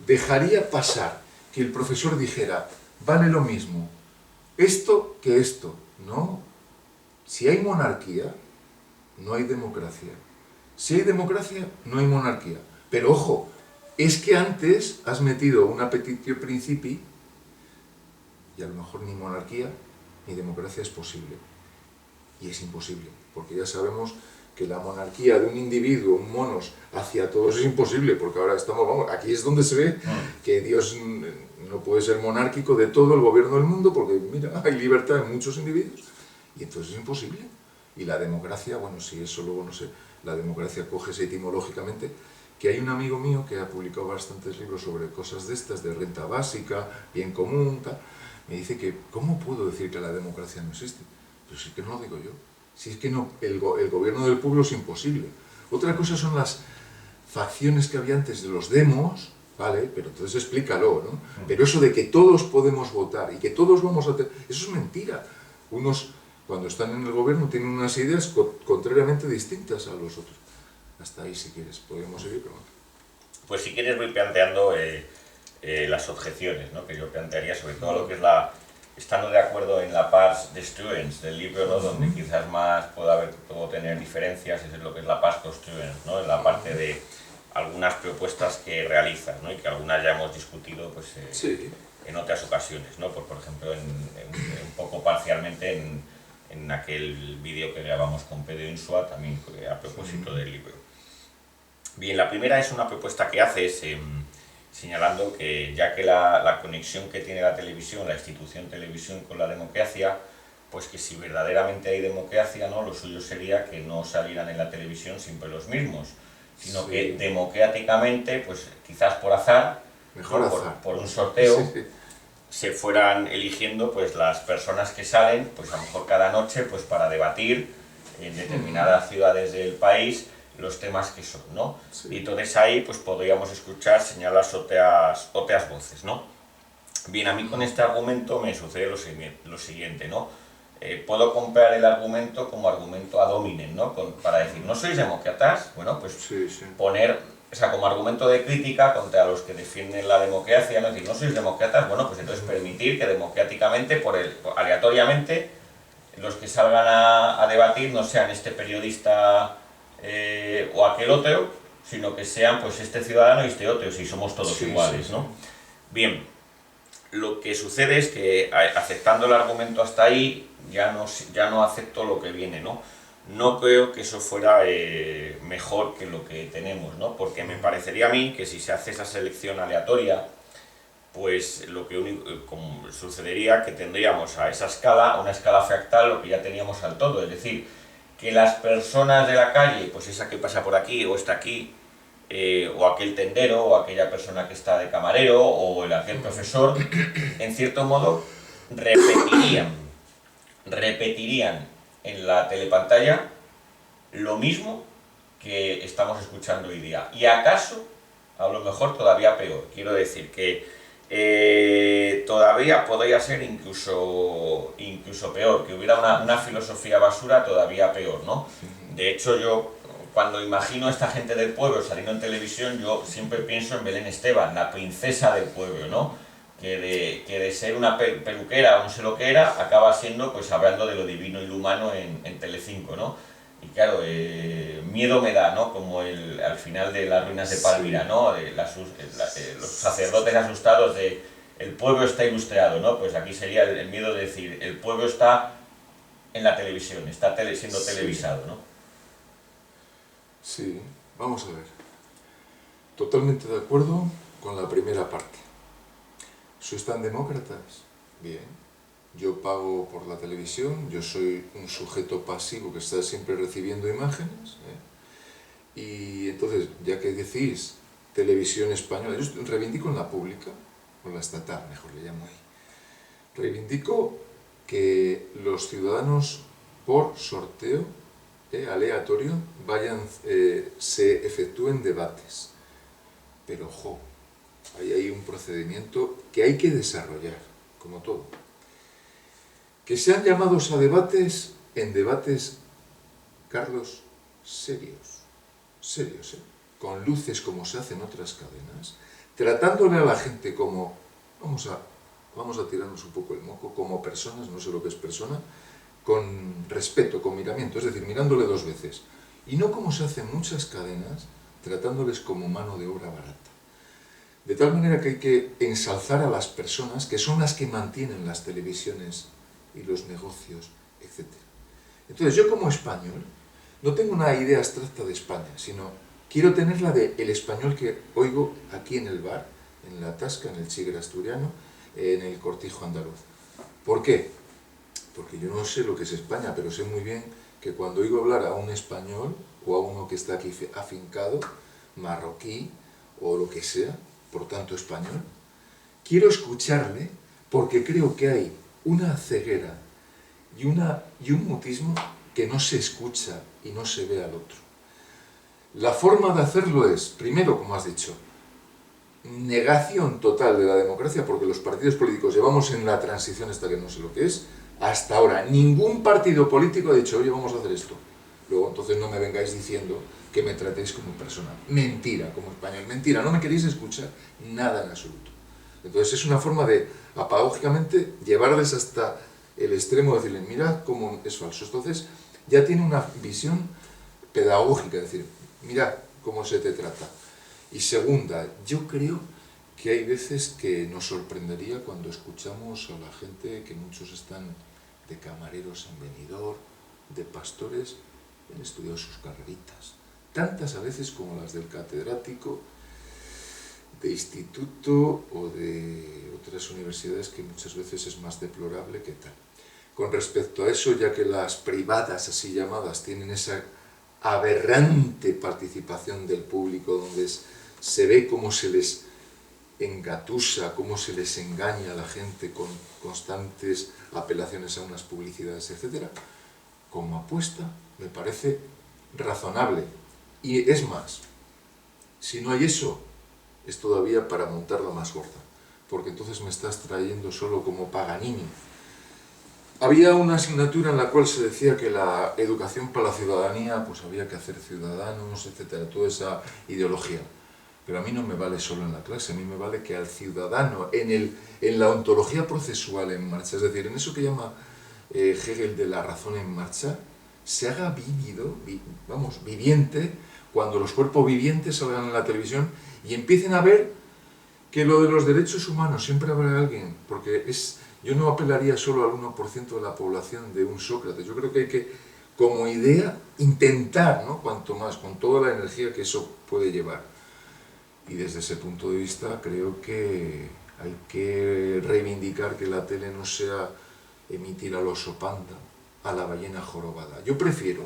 dejaría pasar que el profesor dijera, vale lo mismo esto que esto. No. Si hay monarquía, no hay democracia. Si hay democracia, no hay monarquía. Pero ojo, es que antes has metido una petitio principi y a lo mejor ni monarquía ni democracia es posible. Y es imposible, porque ya sabemos que la monarquía de un individuo, un monos, hacia todos es imposible, porque ahora estamos, vamos, aquí es donde se ve que Dios no puede ser monárquico de todo el gobierno del mundo, porque mira, hay libertad en muchos individuos, y entonces es imposible. Y la democracia, bueno, si eso luego no sé, la democracia coges etimológicamente, que hay un amigo mío que ha publicado bastantes libros sobre cosas de estas, de renta básica, bien común, tal, me dice que, ¿cómo puedo decir que la democracia no existe? Pero sí que no lo digo yo. Si es que no, el gobierno del pueblo es imposible. Otra cosa son las facciones que había antes de los demos, ¿vale? Pero entonces explícalo, ¿no? Pero eso de que todos podemos votar y que todos vamos a tener... Eso es mentira. Unos, cuando están en el gobierno, tienen unas ideas contrariamente distintas a los otros. Hasta ahí, si quieres, podemos seguir, pero... Pues si quieres voy planteando las objeciones, ¿no? Que yo plantearía sobre todo lo que es la... Estando de acuerdo en la pars destruens del libro, ¿no? Donde quizás más puedo tener diferencias, es en lo que es la pars construens, ¿no? En la parte de algunas propuestas que realizan, ¿no? Y que algunas ya hemos discutido pues, sí, en otras ocasiones, ¿no? Por ejemplo, un poco parcialmente en aquel vídeo que grabamos con Pedro Insua, también a propósito del libro. Bien, la primera es una propuesta que haces señalando que ya que la conexión que tiene la televisión, la institución televisión con la democracia, pues que si verdaderamente hay democracia, ¿no? Lo suyo sería que no salieran en la televisión siempre los mismos, sino sí, que democráticamente, pues quizás por azar, mejor azar. por un sorteo, Sí. se fueran eligiendo pues las personas que salen, pues a lo mejor cada noche, pues para debatir en determinadas ciudades del país los temas que son, ¿no? Sí. Y entonces ahí pues podríamos escuchar señalas otras voces, ¿no? Bien, a mí con este argumento me sucede lo siguiente, ¿no? Puedo comprar el argumento como argumento ad hominem, ¿no? Para decir, ¿no sois demócratas? Bueno, pues Sí, sí. poner, o sea, como argumento de crítica contra los que defienden la democracia, ¿no? Decir, ¿no sois demócratas? Bueno, pues entonces permitir que democráticamente, aleatoriamente, los que salgan a debatir no sean este periodista o aquel otro, sino que sean pues este ciudadano y este otro, si somos todos iguales, ¿no? Bien, lo que sucede es que aceptando el argumento hasta ahí, ya no acepto lo que viene, ¿no? No creo que eso fuera mejor que lo que tenemos, ¿no? Porque me parecería a mí que si se hace esa selección aleatoria, pues lo que sucedería que tendríamos a esa escala, a una escala fractal, lo que ya teníamos al todo, es decir, que las personas de la calle, pues esa que pasa por aquí o está aquí, o aquel tendero, o aquella persona que está de camarero, o aquel profesor, en cierto modo repetirían en la telepantalla lo mismo que estamos escuchando hoy día. Y acaso, a lo mejor todavía peor. Quiero decir que todavía podría ser incluso peor, que hubiera una filosofía basura todavía peor, ¿no? De hecho, yo cuando imagino a esta gente del pueblo saliendo en televisión, yo siempre pienso en Belén Esteban, la princesa del pueblo, ¿no? Que de ser una peluquera o no sé lo que era, acaba siendo pues hablando de lo divino y lo humano en Telecinco, ¿no? Y claro, miedo me da, ¿no? Como al final de las ruinas de Palmira, ¿no? Los sacerdotes asustados de el pueblo está ilustrado, ¿no? Pues aquí sería el miedo de decir, el pueblo está en la televisión, está siendo televisado, ¿no? Sí, vamos a ver. Totalmente de acuerdo con la primera parte. ¿Sois tan demócratas? Bien. yo pago por la televisión, yo soy un sujeto pasivo que está siempre recibiendo imágenes, y entonces, ya que decís televisión española, yo reivindico en la pública, o la estatal, mejor le llamo ahí, reivindico que los ciudadanos por sorteo aleatorio se efectúen debates. Pero, ojo, hay un procedimiento que hay que desarrollar, como todo. Que sean llamados a debates, en debates, Carlos, serios, con luces como se hace en otras cadenas, tratándole a la gente como, vamos a tirarnos un poco el moco, como personas, no sé lo que es persona, con respeto, con miramiento, es decir, mirándole dos veces. Y no como se hace en muchas cadenas, tratándoles como mano de obra barata. De tal manera que hay que ensalzar a las personas que son las que mantienen las televisiones y los negocios, etc. Entonces yo como español no tengo una idea abstracta de España, sino quiero tener la de el español que oigo aquí en el bar, en la Tasca, en el Chigre asturiano, en el Cortijo andaluz. ¿Por qué? Porque yo no sé lo que es España, pero sé muy bien que cuando oigo hablar a un español o a uno que está aquí afincado, marroquí o lo que sea, por tanto español, quiero escucharle porque creo que hay una ceguera y un mutismo que no se escucha y no se ve al otro. La forma de hacerlo es, primero, como has dicho, negación total de la democracia, porque los partidos políticos llevamos en la transición esta que no sé lo que es, hasta ahora ningún partido político ha dicho, oye, vamos a hacer esto. Luego, entonces no me vengáis diciendo que me tratéis como persona. Mentira, como español, mentira, no me queréis escuchar nada en absoluto. Entonces es una forma de, apagógicamente, llevarles hasta el extremo de decirles, mirad cómo es falso. Entonces ya tiene una visión pedagógica, es decir, mirad cómo se te trata. Y segunda, yo creo que hay veces que nos sorprendería cuando escuchamos a la gente que muchos están de camareros en Benidorm, de pastores, han estudiado sus carreritas, tantas a veces como las del catedrático de instituto o de otras universidades, que muchas veces es más deplorable que tal. Con respecto a eso, ya que las privadas así llamadas tienen esa aberrante participación del público, donde se ve cómo se les engatusa, cómo se les engaña a la gente con constantes apelaciones a unas publicidades, etc., como apuesta me parece razonable. Y es más, si no hay eso, es todavía para montarla más gorda, porque entonces me estás trayendo solo como Paganini. Había una asignatura en la cual se decía que la educación para la ciudadanía, pues había que hacer ciudadanos, etcétera, toda esa ideología. Pero a mí no me vale solo en la clase, a mí me vale que al ciudadano, en la ontología procesual en marcha, es decir, en eso que llama Hegel de la razón en marcha, se haga vívido, viviente, cuando los cuerpos vivientes salgan en la televisión y empiecen a ver que lo de los derechos humanos siempre habrá alguien, porque yo no apelaría solo al 1% de la población de un Sócrates. Yo creo que hay que, como idea, intentar, ¿no?, cuanto más, con toda la energía que eso puede llevar. Y desde ese punto de vista creo que hay que reivindicar que la tele no sea emitir al oso panda, a la ballena jorobada. Yo prefiero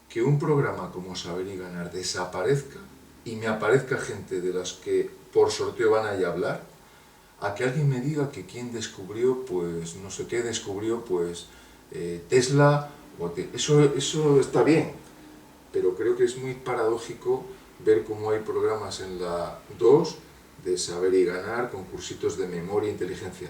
que un programa como Saber y Ganar desaparezca y me aparezca gente de las que por sorteo van a ir a hablar, a que alguien me diga que quién descubrió, pues no sé qué descubrió, pues Tesla, eso está bien, pero creo que es muy paradójico ver cómo hay programas en la 2 de Saber y Ganar, concursitos de memoria e inteligencia.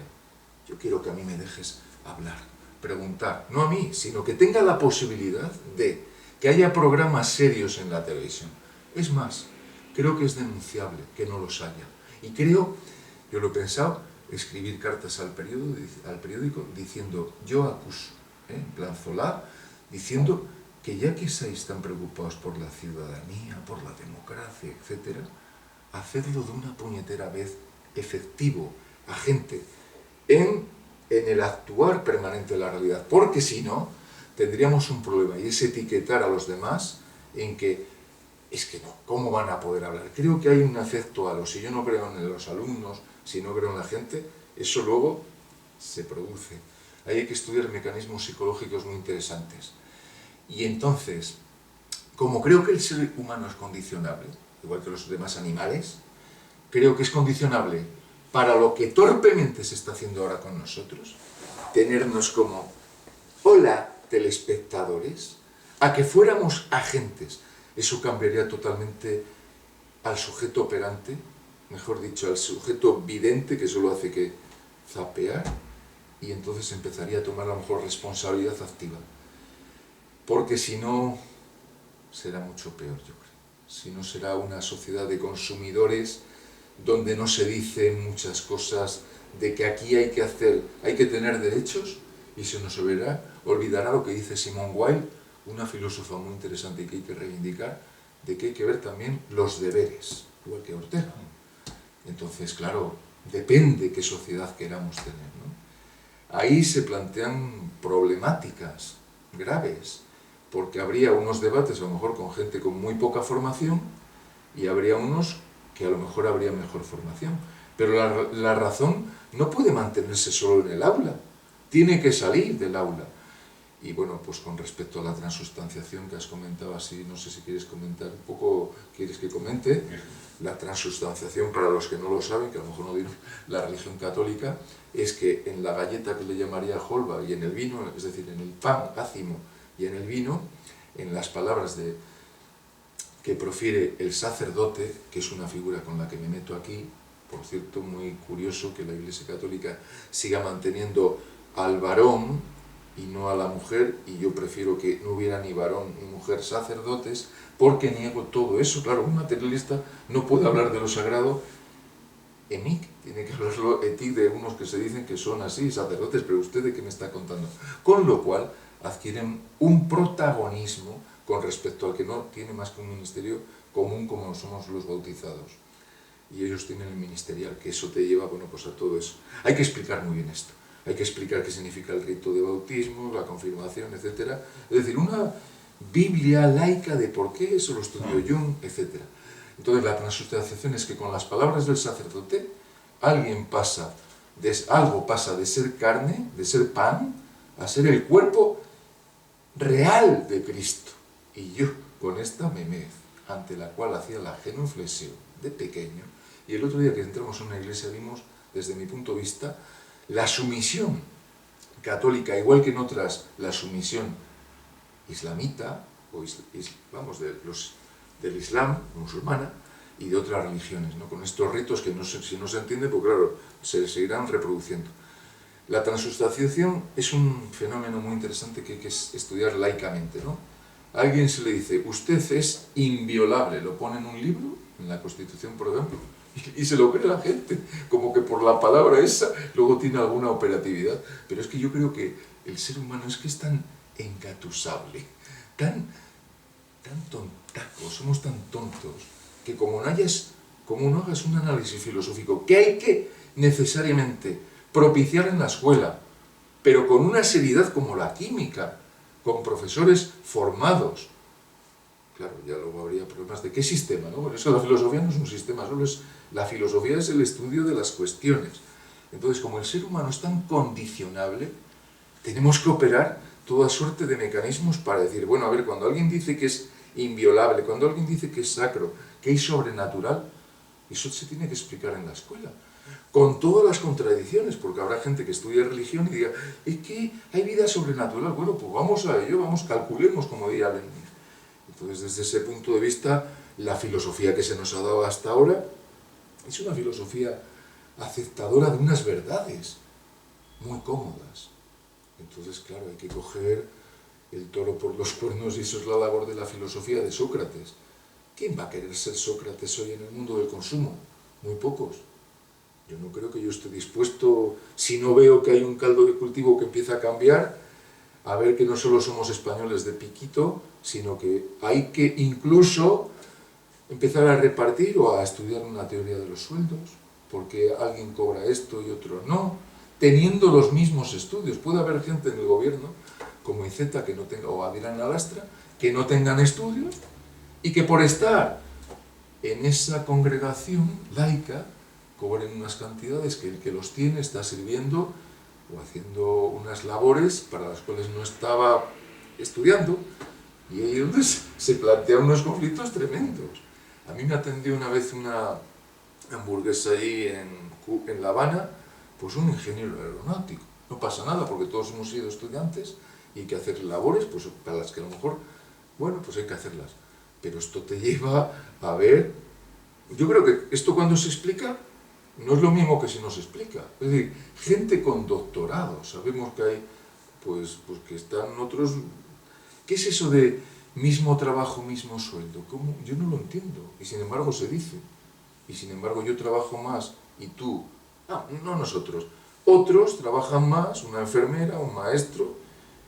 Yo quiero que a mí me dejes hablar, preguntar, no a mí, sino que tenga la posibilidad de que haya programas serios en la televisión. Es más, creo que es denunciable que no los haya. Y creo, yo lo he pensado, escribir cartas al periódico diciendo, yo acuso, en plan Zola, diciendo que ya que estáis tan preocupados por la ciudadanía, por la democracia, etc., hacedlo de una puñetera vez efectivo, agente, en el actuar permanente de la realidad, porque si no, tendríamos un problema, y es etiquetar a los demás en que, es que no, ¿cómo van a poder hablar? Creo que hay un efecto halo. Si yo no creo en los alumnos, si no creo en la gente, eso luego se produce. Ahí hay que estudiar mecanismos psicológicos muy interesantes. Y entonces, como creo que el ser humano es condicionable, igual que los demás animales, creo que es condicionable para lo que torpemente se está haciendo ahora con nosotros, tenernos como, hola, telespectadores, a que fuéramos agentes. Eso cambiaría totalmente al sujeto operante, mejor dicho, al sujeto vidente que solo hace que zapear, y entonces empezaría a tomar a lo mejor responsabilidad activa. Porque si no, será mucho peor, yo creo. Si no, será una sociedad de consumidores donde no se dicen muchas cosas de que aquí hay que tener derechos, y se nos olvidará lo que dice Simone Weil, una filósofa muy interesante y que hay que reivindicar, de que hay que ver también los deberes, igual que Ortega. Entonces, claro, depende qué sociedad queramos tener, ¿no? Ahí se plantean problemáticas graves, porque habría unos debates a lo mejor con gente con muy poca formación y habría unos que a lo mejor habría mejor formación. Pero la razón no puede mantenerse solo en el aula, tiene que salir del aula. Y bueno, pues con respecto a la transustanciación que has comentado así, no sé si quieres comentar un poco, ¿quieres que comente? La transustanciación, para los que no lo saben, que a lo mejor no digo, la religión católica, es que en la galleta que le llamaría holva y en el vino, es decir, en el pan ácimo y en el vino, en las palabras que profiere el sacerdote, que es una figura con la que me meto aquí, por cierto, muy curioso que la Iglesia Católica siga manteniendo al varón y no a la mujer, y yo prefiero que no hubiera ni varón ni mujer sacerdotes, porque niego todo eso. Claro, un materialista no puede hablar de lo sagrado emic, tiene que hablarlo etic de unos que se dicen que son así, sacerdotes, pero usted ¿de qué me está contando? Con lo cual adquieren un protagonismo con respecto al que no tiene más que un ministerio común como somos los bautizados. Y ellos tienen el ministerial, que eso te lleva, bueno, pues a todo eso. Hay que explicar muy bien esto. Hay que explicar qué significa el rito de bautismo, la confirmación, etc. Es decir, una Biblia laica de por qué, eso lo estudió Jung, etc. Entonces la transustanciación es que con las palabras del sacerdote algo pasa de ser carne, de ser pan, a ser el cuerpo real de Cristo. Y yo con esta memez, ante la cual hacía la genuflexión de pequeño, y el otro día que entramos en una iglesia vimos, desde mi punto de vista, la sumisión católica, igual que en otras, la sumisión islamita, o del Islam, musulmana, y de otras religiones, ¿no? Con estos ritos que si no se entiende, pues claro, se seguirán reproduciendo. La transustanciación es un fenómeno muy interesante que hay que estudiar laicamente, ¿no? A alguien se le dice, usted es inviolable, lo pone en un libro, en la Constitución, por ejemplo, y se lo cree la gente, como que por la palabra esa luego tiene alguna operatividad. Pero es que yo creo que el ser humano es que es tan engatusable, tan tontaco, somos tan tontos, que como no hagas un análisis filosófico, que hay que necesariamente propiciar en la escuela, pero con una seriedad como la química, con profesores formados. Claro, ya luego habría problemas de qué sistema, ¿no? Por eso la filosofía no es un sistema, la filosofía es el estudio de las cuestiones. Entonces, como el ser humano es tan condicionable, tenemos que operar toda suerte de mecanismos para decir, bueno, a ver, cuando alguien dice que es inviolable, cuando alguien dice que es sacro, que es sobrenatural, eso se tiene que explicar en la escuela, con todas las contradicciones, porque habrá gente que estudie religión y diga, es que hay vida sobrenatural. Bueno, pues vamos a ello, calculemos, como diría Lenin. Entonces, desde ese punto de vista, la filosofía que se nos ha dado hasta ahora es una filosofía aceptadora de unas verdades muy cómodas. Entonces, claro, hay que coger el toro por los cuernos, y eso es la labor de la filosofía de Sócrates. ¿Quién va a querer ser Sócrates hoy en el mundo del consumo? Muy pocos. Yo no creo que yo esté dispuesto, si no veo que hay un caldo de cultivo que empieza a cambiar, a ver que no solo somos españoles de piquito, sino que hay que incluso empezar a repartir o a estudiar una teoría de los sueldos, porque alguien cobra esto y otro no, teniendo los mismos estudios. Puede haber gente en el gobierno, como Iceta, que no tenga, o Adrián Alastra, que no tengan estudios y que por estar en esa congregación laica cobren unas cantidades que el que los tiene está sirviendo o haciendo unas labores para las cuales no estaba estudiando, y ahí es donde se plantean unos conflictos tremendos. A mí me atendió una vez una hamburguesa ahí en La Habana, pues un ingeniero aeronáutico. No pasa nada porque todos hemos sido estudiantes y hay que hacer labores pues, para las que a lo mejor, bueno, pues hay que hacerlas. Pero esto te lleva a ver... Yo creo que esto cuando se explica no es lo mismo que si no se explica. Es decir, gente con doctorado, sabemos que hay, pues que están otros... ¿Qué es eso de mismo trabajo, mismo sueldo? ¿Cómo? Yo no lo entiendo. Y sin embargo se dice. Y sin embargo yo trabajo más y tú... No nosotros. Otros trabajan más, una enfermera, un maestro,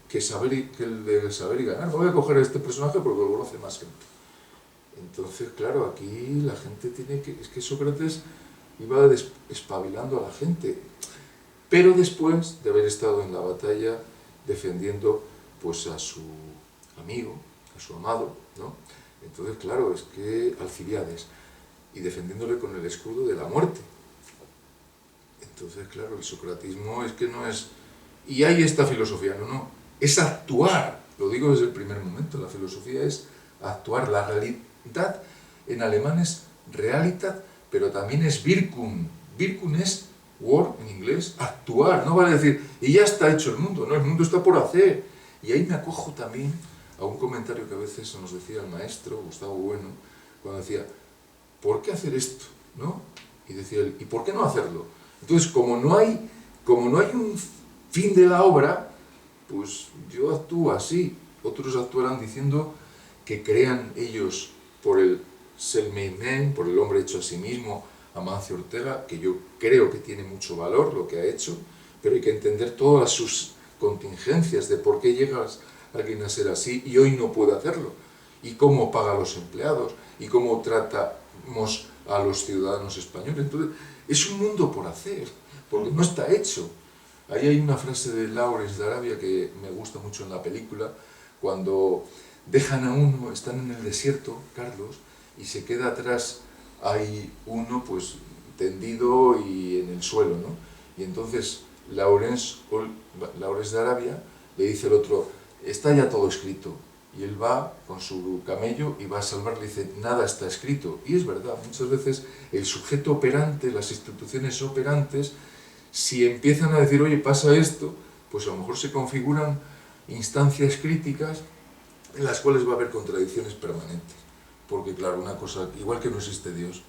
que el de saber y ganar. Voy a coger a este personaje porque lo conoce más gente. Entonces, claro, aquí la gente tiene que... Es que Sócrates iba espabilando a la gente. Pero después de haber estado en la batalla defendiendo pues a su amigo, a su amado, ¿no? Entonces, claro, es que Alcibiades, y defendiéndole con el escudo de la muerte. Entonces, claro, el socratismo es que no es... Y hay esta filosofía, no, es actuar, lo digo desde el primer momento, la filosofía es actuar, la realidad en alemán es Realitat, pero también es Wirkung. Wirkung es Word en inglés, actuar, no vale decir, y ya está hecho el mundo, no, el mundo está por hacer. Y ahí me acojo también a un comentario que a veces nos decía el maestro, Gustavo Bueno, cuando decía, ¿por qué hacer esto? ¿No? Y decía él, ¿y por qué no hacerlo? Entonces, como no hay un fin de la obra, pues yo actúo así. Otros actuarán diciendo que crean ellos por el self-made man, por el hombre hecho a sí mismo, Amancio Ortega, que yo creo que tiene mucho valor lo que ha hecho, pero hay que entender todas sus contingencias de por qué llegas alguien a ser así y hoy no puede hacerlo, y cómo paga a los empleados, y cómo tratamos a los ciudadanos españoles. Entonces, es un mundo por hacer, porque no está hecho. Ahí hay una frase de Lawrence de Arabia que me gusta mucho en la película, cuando dejan a uno, están en el desierto, Carlos, y se queda atrás, hay uno pues tendido y en el suelo, ¿no? Y entonces Lawrence de Arabia le dice al otro, está ya todo escrito. Y él va con su camello y va a salvarle y dice, nada está escrito. Y es verdad, muchas veces el sujeto operante, las instituciones operantes, si empiezan a decir, oye, pasa esto, pues a lo mejor se configuran instancias críticas en las cuales va a haber contradicciones permanentes. Porque claro, una cosa, igual que no existe Dios,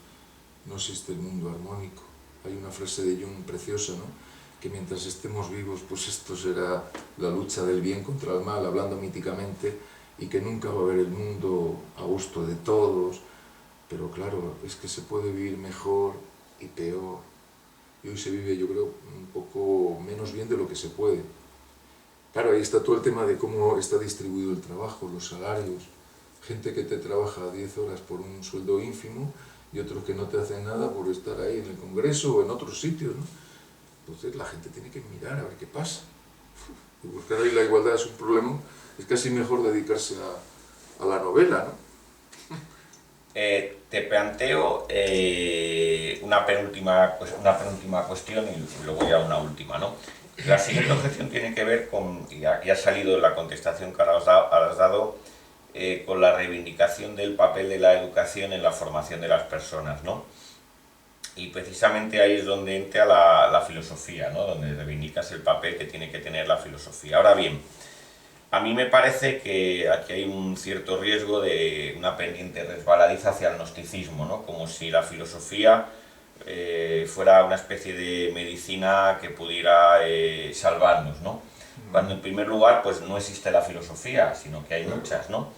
no existe el mundo armónico. Hay una frase de Jung preciosa, ¿no? Que mientras estemos vivos, pues esto será la lucha del bien contra el mal, hablando míticamente, y que nunca va a haber el mundo a gusto de todos, pero claro, es que se puede vivir mejor y peor, y hoy se vive, yo creo, un poco menos bien de lo que se puede. Claro, ahí está todo el tema de cómo está distribuido el trabajo, los salarios, gente que te trabaja 10 horas por un sueldo ínfimo, y otros que no te hacen nada por estar ahí en el Congreso o en otros sitios, ¿no? Entonces la gente tiene que mirar a ver qué pasa. Y buscar ahí la igualdad es un problema. Es casi mejor dedicarse a la novela, ¿no? Te planteo una penúltima cuestión y luego ya una última, ¿no? La siguiente objeción tiene que ver con, y ha salido la contestación que ahora has dado, con la reivindicación del papel de la educación en la formación de las personas, ¿no? Y precisamente ahí es donde entra la filosofía, ¿no? Donde reivindicas el papel que tiene que tener la filosofía. Ahora bien, a mí me parece que aquí hay un cierto riesgo de una pendiente resbaladiza hacia el gnosticismo, ¿no? Como si la filosofía fuera una especie de medicina que pudiera salvarnos, ¿no? Cuando en primer lugar pues no existe la filosofía, sino que hay muchas, ¿no?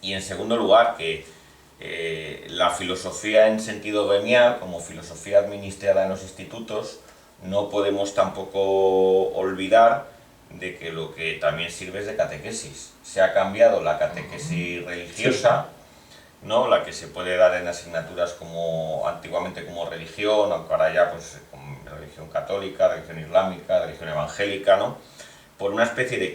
Y en segundo lugar que la filosofía en sentido venial, como filosofía administrada en los institutos, no podemos tampoco olvidar de que lo que también sirve es de catequesis. Se ha cambiado la catequesis religiosa, ¿no? La que se puede dar en asignaturas como antiguamente como religión, aunque ahora ya pues como religión católica, religión islámica, religión evangélica, ¿no? Por una especie de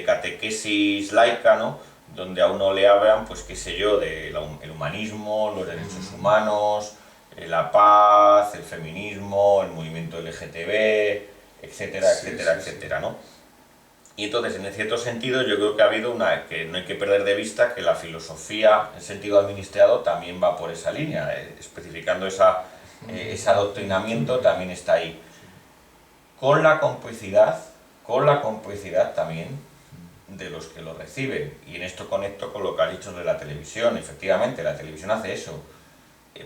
catequesis laica, ¿no? Donde a uno le hablan, pues qué sé yo, del humanismo, los derechos humanos, la paz, el feminismo, el movimiento LGTB, etcétera, etcétera, etcétera, ¿no? Y entonces, en cierto sentido, yo creo que ha habido que no hay que perder de vista que la filosofía, en sentido administrado, también va por esa línea, especificando ese adoctrinamiento también está ahí. Con la complicidad también de los que lo reciben. Y en esto conecto con lo que has dicho de la televisión. Efectivamente, la televisión hace eso.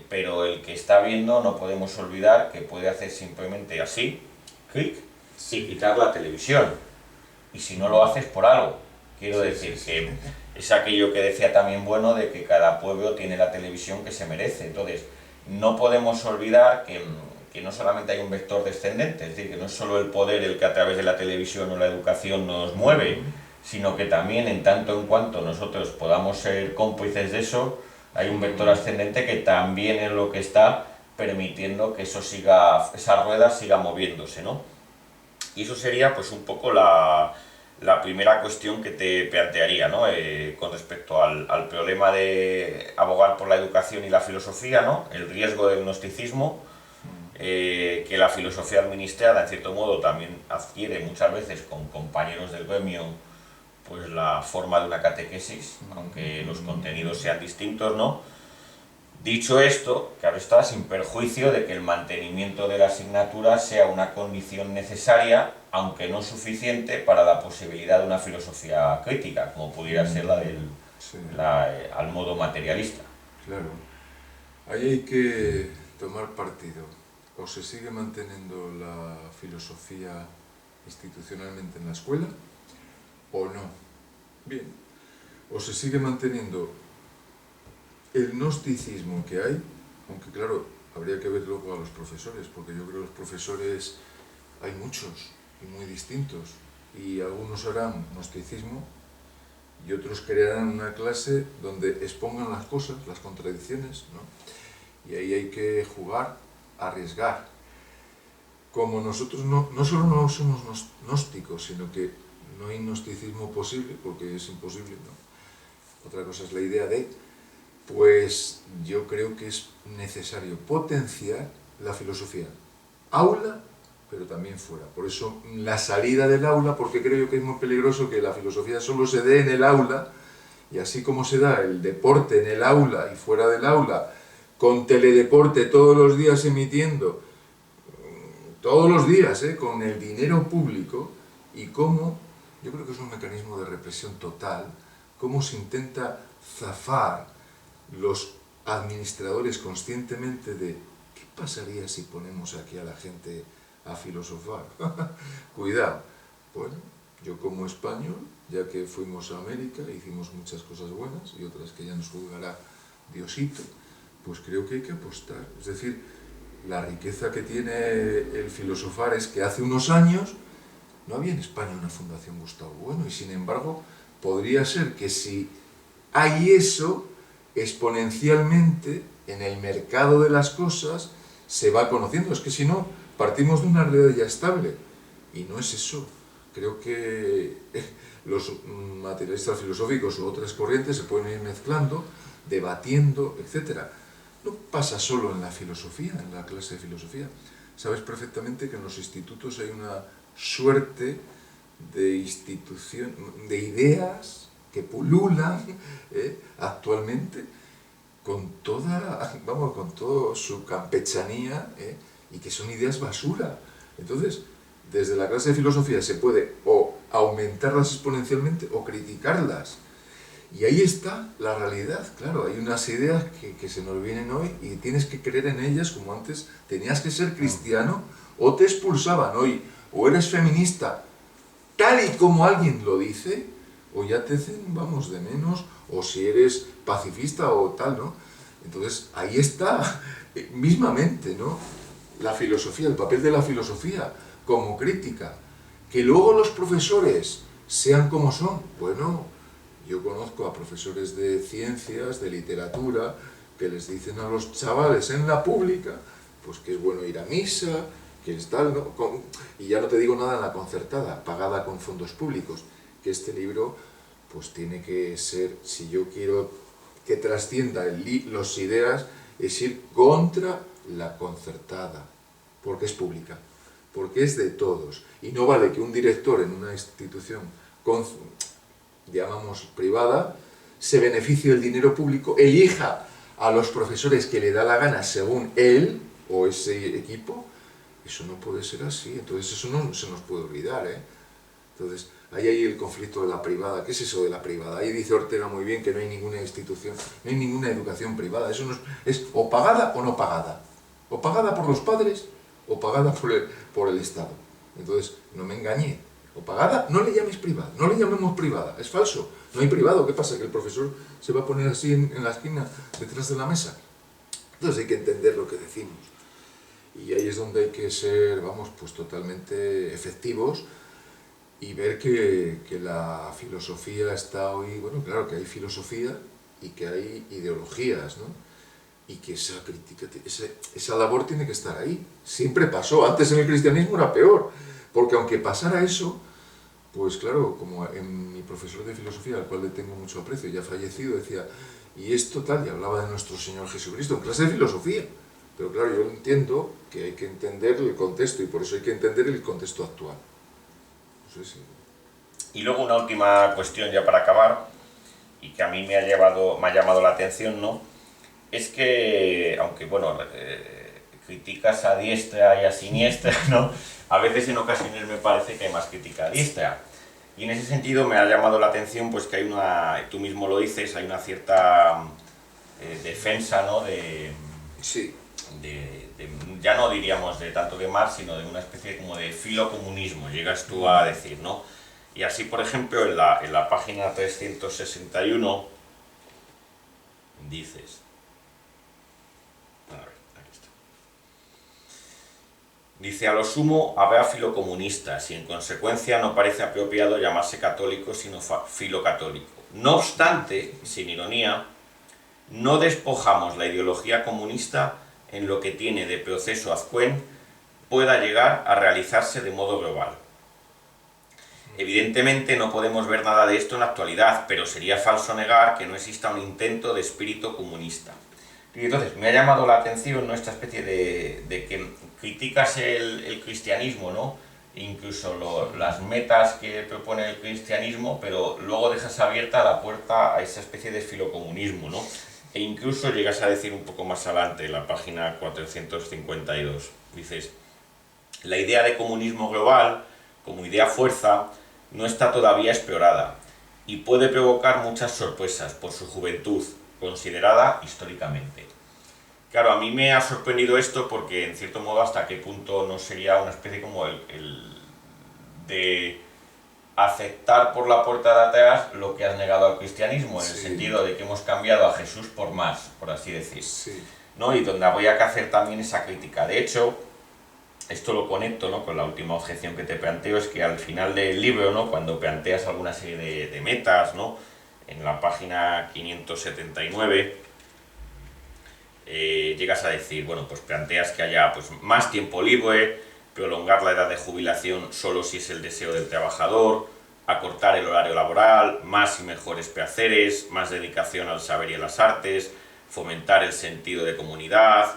Pero el que está viendo no podemos olvidar que puede hacer simplemente así, clic, y quitar la televisión. Y si no lo haces por algo. Quiero decir que es aquello que decía también Bueno, de que cada pueblo tiene la televisión que se merece. Entonces, no podemos olvidar que no solamente hay un vector descendente, es decir, que no es solo el poder el que a través de la televisión o la educación nos mueve, sino que también en tanto en cuanto nosotros podamos ser cómplices de eso, hay un vector ascendente que también es lo que está permitiendo que eso esa rueda siga moviéndose, ¿no? Y eso sería pues un poco la primera cuestión que te plantearía, ¿no? Con respecto al problema de abogar por la educación y la filosofía, ¿no? El riesgo del gnosticismo, que la filosofía administrada, en cierto modo, también adquiere muchas veces con compañeros del gremio pues la forma de una catequesis, aunque los contenidos sean distintos, ¿no? Dicho esto, claro está, sin perjuicio de que el mantenimiento de la asignatura sea una condición necesaria, aunque no suficiente, para la posibilidad de una filosofía crítica, como pudiera ser al modo materialista. Claro. Ahí hay que tomar partido. O se sigue manteniendo la filosofía institucionalmente en la escuela, o no. Bien. O se sigue manteniendo el gnosticismo que hay, aunque claro, habría que ver luego a los profesores, porque yo creo que los profesores hay muchos y muy distintos, y algunos harán gnosticismo y otros crearán una clase donde expongan las cosas, las contradicciones, ¿no? Y ahí hay que jugar, arriesgar. Como nosotros no solo no somos gnósticos, sino que no hay gnosticismo posible, porque es imposible, ¿no? Otra cosa es la idea de, pues yo creo que es necesario potenciar la filosofía. Aula, pero también fuera. Por eso la salida del aula, porque creo yo que es muy peligroso que la filosofía solo se dé en el aula, y así como se da el deporte en el aula y fuera del aula, con teledeporte todos los días emitiendo, todos los días, con el dinero público, y cómo, yo creo que es un mecanismo de represión total, cómo se intenta zafar los administradores conscientemente de ¿qué pasaría si ponemos aquí a la gente a filosofar? Cuidado. Bueno, yo como español, ya que fuimos a América, hicimos muchas cosas buenas y otras que ya nos juzgará Diosito, pues creo que hay que apostar. Es decir, la riqueza que tiene el filosofar es que hace unos años no había en España una Fundación Gustavo Bueno, y sin embargo podría ser que si hay eso, exponencialmente en el mercado de las cosas se va conociendo. Es que si no, partimos de una realidad ya estable, y no es eso. Creo que los materialistas filosóficos u otras corrientes se pueden ir mezclando, debatiendo, etc. No pasa solo en la filosofía, en la clase de filosofía. Sabes perfectamente que en los institutos hay una suerte de ideas que pululan actualmente con toda su campechanía, y que son ideas basura. Entonces, desde la clase de filosofía se puede o aumentarlas exponencialmente o criticarlas. Y ahí está la realidad, claro, hay unas ideas que se nos vienen hoy y tienes que creer en ellas, como antes tenías que ser cristiano o te expulsaban. Hoy o eres feminista tal y como alguien lo dice, o ya te hacen, vamos, de menos, o si eres pacifista o tal, ¿no? Entonces, ahí está, mismamente, ¿no? La filosofía, el papel de la filosofía como crítica. Que luego los profesores sean como son, bueno, yo conozco a profesores de ciencias, de literatura, que les dicen a los chavales en la pública, pues que es bueno ir a misa, que es tal, ¿no? Y ya no te digo nada en la concertada, pagada con fondos públicos, que este libro pues tiene que ser, si yo quiero que trascienda las ideas, es ir contra la concertada, porque es pública. porque es de todos. Y no vale que un director en una institución, llamamos privada, se beneficie del dinero público, elija a los profesores que le da la gana según él o ese equipo. Eso no puede ser así, entonces eso no se nos puede olvidar, ¿eh? Entonces, ahí hay el conflicto de la privada. ¿Qué es eso de la privada? Ahí dice Ortega muy bien que no hay ninguna institución, no hay ninguna educación privada. Eso no es o pagada o no pagada. O pagada por los padres o pagada por el Estado. Entonces, no me engañé. O pagada, no le llames privada, no le llamemos privada, es falso. No hay privado. ¿Qué pasa? ¿Que el profesor se va a poner así en la esquina, detrás de la mesa? Entonces hay que entender lo que decimos. Y ahí es donde hay que ser, vamos, pues totalmente efectivos y ver que la filosofía está hoy, bueno, claro que hay filosofía y que hay ideologías, ¿no? Y que esa crítica, esa labor tiene que estar ahí. Siempre pasó, antes en el cristianismo era peor, porque aunque pasara eso, pues claro, como en mi profesor de filosofía, al cual le tengo mucho aprecio, ya fallecido, decía, y esto tal, y hablaba de nuestro Señor Jesucristo, en clase de filosofía. Pero claro, yo entiendo que hay que entender el contexto, y por eso hay que entender el contexto actual. No sé si... Y luego una última cuestión ya para acabar, y que a mí me ha llamado la atención, ¿no? Es que, aunque bueno, criticas a diestra y a siniestra, ¿no? A veces en ocasiones me parece que hay más crítica a diestra. Y en ese sentido me ha llamado la atención pues que hay una, tú mismo lo dices, hay una cierta defensa, ¿no? Sí. Ya no diríamos de tanto de Marx, sino de una especie como de filocomunismo, llegas tú a decir, ¿no? Y así, por ejemplo, en la página 361 dices... A ver, aquí está. Dice, a lo sumo habrá filocomunistas y en consecuencia no parece apropiado llamarse católico sino filocatólico. No obstante, sin ironía, no despojamos la ideología comunista en lo que tiene de proceso azcuen pueda llegar a realizarse de modo global. Evidentemente no podemos ver nada de esto en la actualidad, pero sería falso negar que no exista un intento de espíritu comunista. Y entonces me ha llamado la atención, ¿no?, esta especie de que criticas el cristianismo, ¿no?, incluso las metas que propone el cristianismo, pero luego dejas abierta la puerta a esa especie de filocomunismo, ¿no? E incluso llegas a decir un poco más adelante, en la página 452, dices, la idea de comunismo global, como idea fuerza, no está todavía explorada y puede provocar muchas sorpresas por su juventud, considerada históricamente. Claro, a mí me ha sorprendido esto porque, en cierto modo, hasta qué punto no sería una especie como el de aceptar por la puerta de atrás lo que has negado al cristianismo, en el sentido de que hemos cambiado a Jesús por más, por así decir. Sí. ¿No? Y donde habría que hacer también esa crítica. De hecho, esto lo conecto, ¿no?, con la última objeción que te planteo, es que al final del libro, ¿no?, cuando planteas alguna serie de metas, ¿no?, en la página 579, llegas a decir, bueno, pues planteas que haya pues, más tiempo libre, prolongar la edad de jubilación solo si es el deseo del trabajador, acortar el horario laboral, más y mejores placeres, más dedicación al saber y a las artes, fomentar el sentido de comunidad,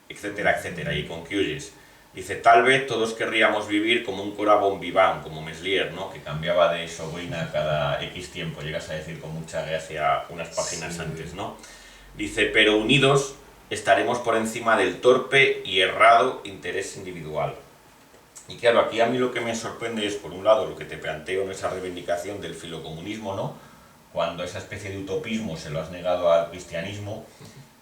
etcétera, etcétera. Y concluyes. Dice, tal vez todos querríamos vivir como un cora bon vivant, como Meslier, ¿no?, que cambiaba de sobrina cada X tiempo, llegas a decir con mucha gracia unas páginas antes, ¿no? Dice, pero unidos estaremos por encima del torpe y errado interés individual. Y claro, aquí a mí lo que me sorprende es, por un lado, lo que te planteo en esa reivindicación del filocomunismo, ¿no?, cuando esa especie de utopismo se lo has negado al cristianismo,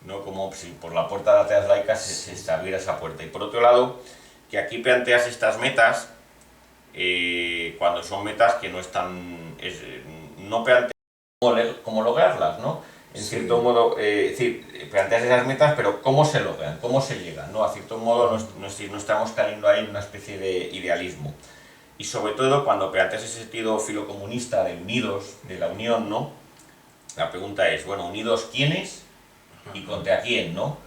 ¿no?, como si por la puerta de ateas laicas se abriera esa puerta. Y por otro lado, que aquí planteas estas metas cuando son metas que no están... no planteas cómo lograrlas, ¿no? En cierto modo, es decir, planteas esas metas, pero ¿cómo se logran? ¿Cómo se llegan? ¿No? A cierto modo no estamos cayendo ahí en una especie de idealismo. Y sobre todo cuando planteas ese sentido filocomunista de unidos, de la unión, ¿no?, la pregunta es, bueno, ¿unidos quiénes y contra quién, no?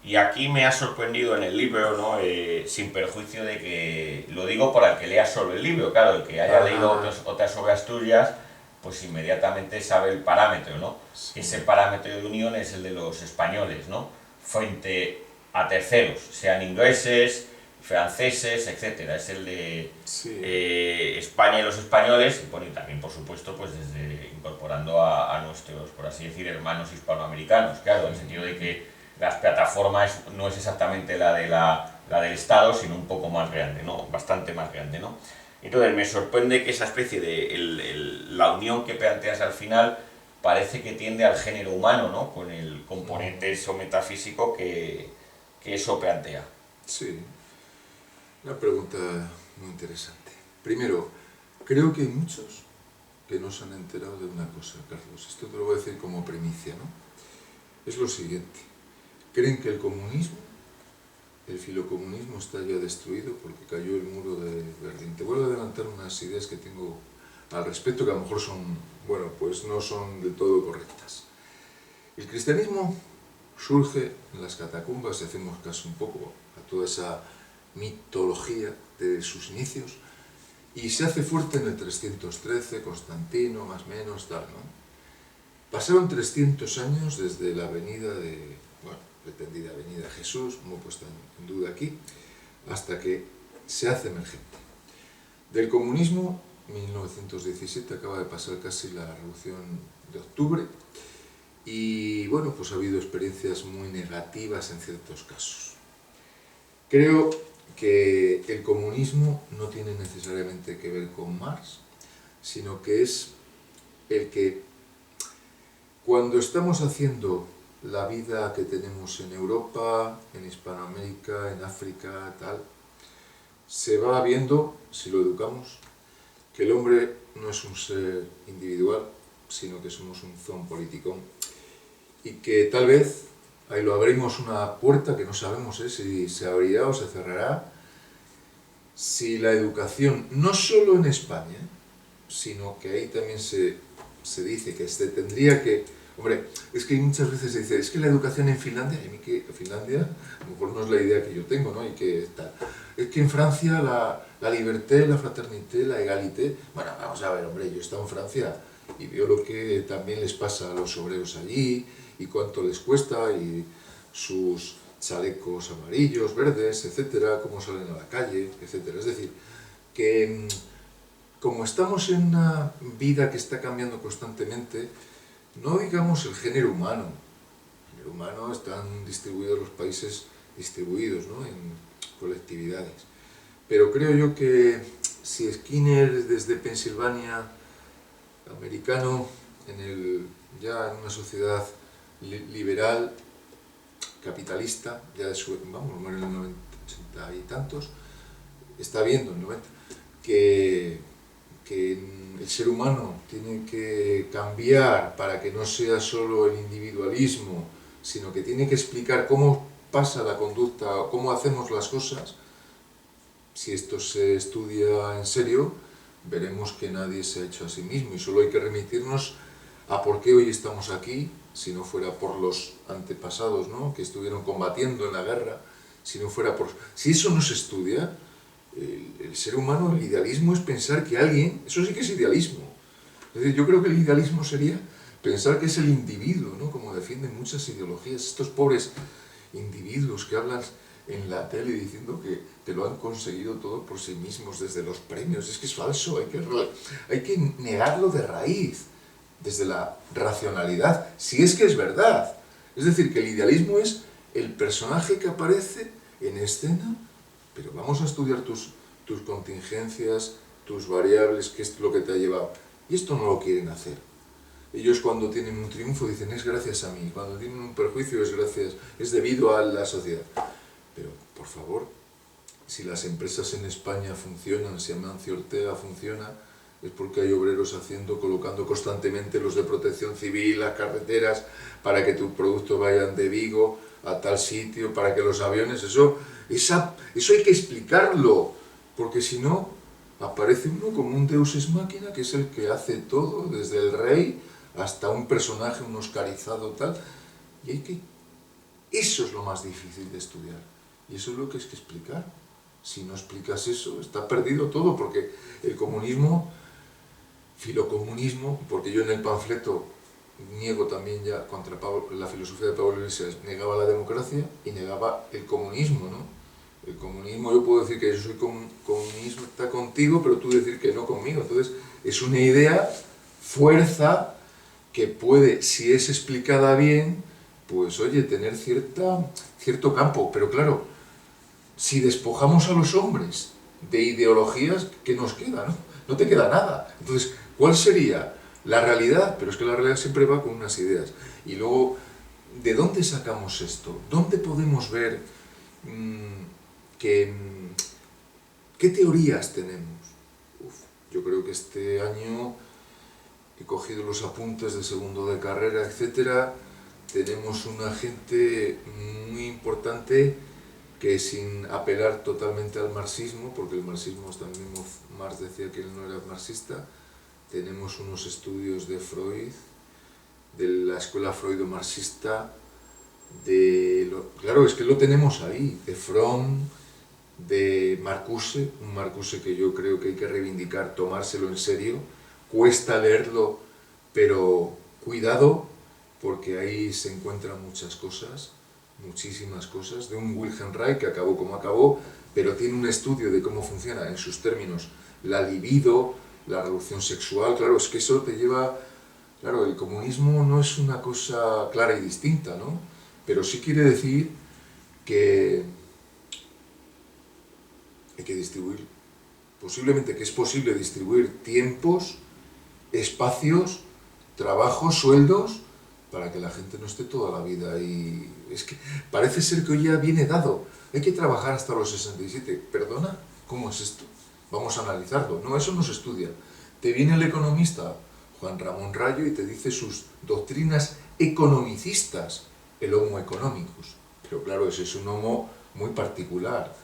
Y aquí me ha sorprendido en el libro, ¿no?, sin perjuicio de que, lo digo por el que lea solo el libro, claro, el que haya leído otras obras tuyas, pues inmediatamente sabe el parámetro, ¿no? Sí. Ese parámetro de unión es el de los españoles, ¿no?, frente a terceros, sean ingleses, franceses, etcétera. Es el de Sí, España y los españoles, y pone también, por supuesto, pues desde incorporando a nuestros, por así decir, hermanos hispanoamericanos. Claro, en el sentido de que las plataformas no es exactamente la del Estado, sino un poco más grande, ¿no? Bastante más grande, ¿no? Entonces me sorprende que esa especie de la unión que planteas al final parece que tiende al género humano, ¿no? Con el componente eso metafísico que eso plantea. sí. Una pregunta muy interesante. Primero, creo que hay muchos que no se han enterado de una cosa, Carlos. Esto te lo voy a decir como primicia, ¿no? Es lo siguiente. Creen que el comunismo, el filocomunismo está ya destruido porque cayó el muro de Berlín. Te voy a adelantar unas ideas que tengo al respecto que a lo mejor son, bueno, pues no son del todo correctas. El cristianismo surge en las catacumbas, si hacemos caso un poco a toda esa mitología de sus inicios, y se hace fuerte en el 313, Constantino, más o menos, tal, ¿no? Pasaron 300 años desde la venida de, bueno, pretendida venida de Jesús, muy puesta en duda aquí, hasta que se hace emergente. Del comunismo, 1917, acaba de pasar casi la Revolución de Octubre, y bueno, pues ha habido experiencias muy negativas en ciertos casos. Creo que el comunismo no tiene necesariamente que ver con Marx, sino que es el que cuando estamos haciendo la vida que tenemos en Europa, en Hispanoamérica, en África, tal, se va viendo, si lo educamos, que el hombre no es un ser individual, sino que somos un zoológico y que tal vez ahí lo abrimos una puerta que no sabemos si se abrirá o se cerrará, si la educación, no solo en España, sino que ahí también se dice que se tendría que... Hombre, es que muchas veces se dice, es que la educación en Finlandia, y a mí que Finlandia, a lo mejor no es la idea que yo tengo, ¿no? Y que está, es que en Francia la liberté, la fraternité, la egalité... Bueno, vamos a ver, hombre, yo he estado en Francia y veo lo que también les pasa a los obreros allí, y cuánto les cuesta, y sus chalecos amarillos, verdes, etcétera, cómo salen a la calle, etcétera. Es decir, que como estamos en una vida que está cambiando constantemente, no digamos el género humano. El género humano están distribuidos los países distribuidos, ¿no? En colectividades. Pero creo yo que si Skinner desde Pensilvania, americano, ya en una sociedad liberal, capitalista, ya de su, vamos, en el 90, 80 y tantos, está viendo en el 90, que el ser humano tiene que cambiar para que no sea solo el individualismo, sino que tiene que explicar cómo pasa la conducta, cómo hacemos las cosas. Si esto se estudia en serio, veremos que nadie se ha hecho a sí mismo y solo hay que remitirnos a por qué hoy estamos aquí, si no fuera por los antepasados, ¿no?, que estuvieron combatiendo en la guerra, si no fuera por... Si eso no se estudia, el ser humano, el idealismo es pensar que alguien... Eso sí que es idealismo. Es decir, yo creo que el idealismo sería pensar que es el individuo, ¿no?, como defienden muchas ideologías, estos pobres individuos que hablan en la tele diciendo que lo han conseguido todo por sí mismos, desde los premios. Es que es falso, hay que negarlo de raíz, desde la racionalidad, si es que es verdad. Es decir, que el idealismo es el personaje que aparece en escena, pero vamos a estudiar tus contingencias, tus variables, qué es lo que te ha llevado. Y esto no lo quieren hacer. Ellos cuando tienen un triunfo dicen, es gracias a mí, cuando tienen un perjuicio es debido a la sociedad. Pero, por favor, si las empresas en España funcionan, si Amancio Ortega funciona, es porque hay obreros colocando constantemente los de protección civil, las carreteras, para que tus productos vayan de Vigo a tal sitio, para que los aviones, eso hay que explicarlo, porque si no, aparece uno como un deus ex machina, que es el que hace todo, desde el rey hasta un personaje, un oscarizado tal, y eso es lo más difícil de estudiar, y eso es lo que hay que explicar. Si no explicas eso, está perdido todo, porque el comunismo, filocomunismo, porque yo en el panfleto niego también ya contra la filosofía de Pablo Iglesias, negaba la democracia y negaba el comunismo, ¿no? El comunismo, yo puedo decir que yo soy comunista contigo, pero tú decir que no conmigo. Entonces, es una idea, fuerza, que puede, si es explicada bien, pues oye, tener cierto campo. Pero claro, si despojamos a los hombres de ideologías, ¿qué nos queda? ¿No? No te queda nada. Entonces, ¿cuál sería la realidad? Pero es que la realidad siempre va con unas ideas. Y luego, ¿de dónde sacamos esto? ¿Dónde podemos ver qué teorías tenemos? Yo creo que este año he cogido los apuntes de segundo de carrera, etcétera. Tenemos una gente muy importante que, sin apelar totalmente al marxismo, porque el marxismo también, Marx decía que él no era marxista, tenemos unos estudios de Freud, de la escuela freudo-marxista, claro, es que lo tenemos ahí, de Fromm, de Marcuse, un Marcuse que yo creo que hay que reivindicar, tomárselo en serio, cuesta leerlo, pero cuidado, porque ahí se encuentran muchas cosas, muchísimas cosas, de un Wilhelm Reich que acabó como acabó, pero tiene un estudio de cómo funciona en sus términos la libido, la revolución sexual. Claro, es que eso te lleva... Claro, el comunismo no es una cosa clara y distinta, ¿no? Pero sí quiere decir que hay que distribuir, posiblemente que es posible distribuir tiempos, espacios, trabajos, sueldos, para que la gente no esté toda la vida ahí. Es que parece ser que hoy ya viene dado. Hay que trabajar hasta los 67. ¿Perdona? ¿Cómo es esto? Vamos a analizarlo. No, eso no se estudia. Te viene el economista Juan Ramón Rayo y te dice sus doctrinas economicistas, el homo economicus. Pero claro, ese es un homo muy particular.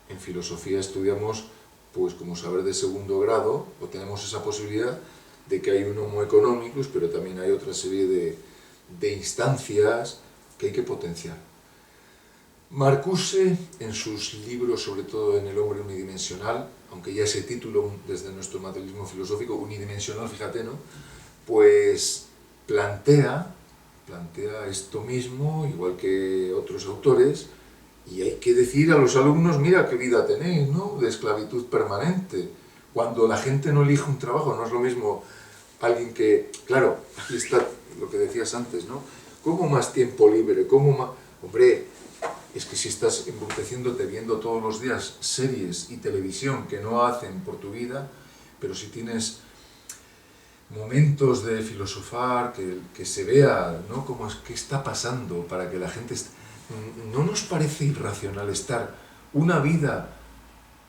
En filosofía estudiamos, pues como saber de segundo grado, o tenemos esa posibilidad de que hay un homo economicus, pero también hay otra serie de instancias que hay que potenciar. Marcuse, en sus libros, sobre todo en El hombre unidimensional, aunque ya ese título desde nuestro materialismo filosófico, unidimensional, fíjate, ¿no? Pues plantea esto mismo, igual que otros autores, y hay que decir a los alumnos, mira qué vida tenéis, ¿no? De esclavitud permanente. Cuando la gente no elige un trabajo, no es lo mismo alguien que... Claro, aquí está lo que decías antes, ¿no? ¿Cómo más tiempo libre? ¿Cómo más...? Hombre, es que si estás embruteciéndote viendo todos los días series y televisión que no hacen por tu vida, pero si tienes momentos de filosofar, que se vea, ¿no? Cómo es, qué está pasando para que la gente... ¿No nos parece irracional estar una vida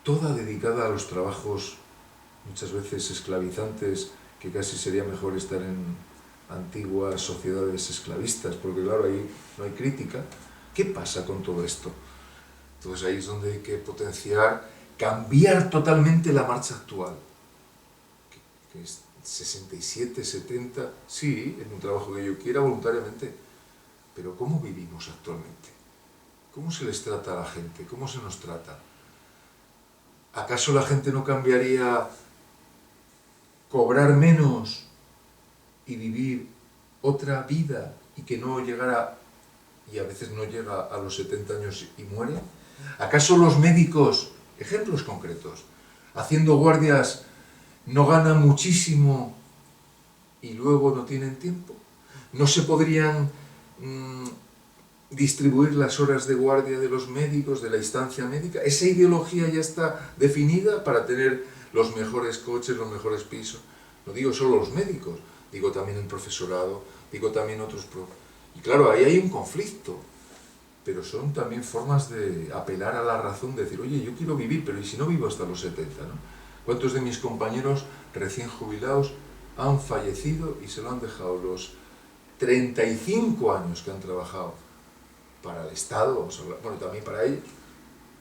toda dedicada a los trabajos, muchas veces esclavizantes, que casi sería mejor estar en antiguas sociedades esclavistas, porque claro, ahí no hay crítica? ¿Qué pasa con todo esto? Entonces ahí es donde hay que potenciar, cambiar totalmente la marcha actual, que es 67, 70, sí, en un trabajo que yo quiera voluntariamente, pero ¿cómo vivimos actualmente? ¿Cómo se les trata a la gente? ¿Cómo se nos trata? ¿Acaso la gente no cambiaría cobrar menos y vivir otra vida y que no llegara, y a veces no llega a los 70 años y muere? ¿Acaso los médicos, ejemplos concretos, haciendo guardias no ganan muchísimo y luego no tienen tiempo? ¿No se podrían distribuir las horas de guardia de los médicos, de la instancia médica? Esa ideología ya está definida para tener los mejores coches, los mejores pisos. No digo solo los médicos, digo también el profesorado, digo también otros... Y claro, ahí hay un conflicto, pero son también formas de apelar a la razón, de decir, oye, yo quiero vivir, pero ¿y si no vivo hasta los 70? ¿No? ¿Cuántos de mis compañeros recién jubilados han fallecido y se lo han dejado los 35 años que han trabajado para el Estado, bueno, también para ellos,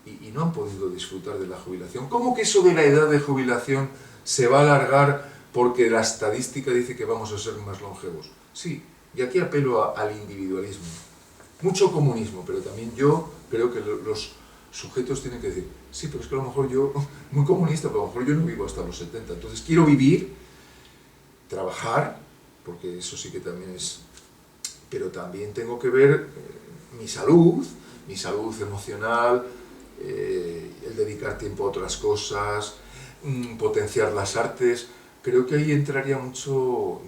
y no han podido disfrutar de la jubilación? ¿Cómo que eso de la edad de jubilación se va a alargar porque la estadística dice que vamos a ser más longevos? Sí, y aquí apelo al individualismo. Mucho comunismo, pero también yo creo que los sujetos tienen que decir, sí, pero es que a lo mejor yo, muy comunista, pero a lo mejor yo no vivo hasta los 70, entonces quiero vivir, trabajar, porque eso sí que también es... Pero también tengo que ver mi salud emocional, el dedicar tiempo a otras cosas, potenciar las artes. Creo que ahí entraría mucho,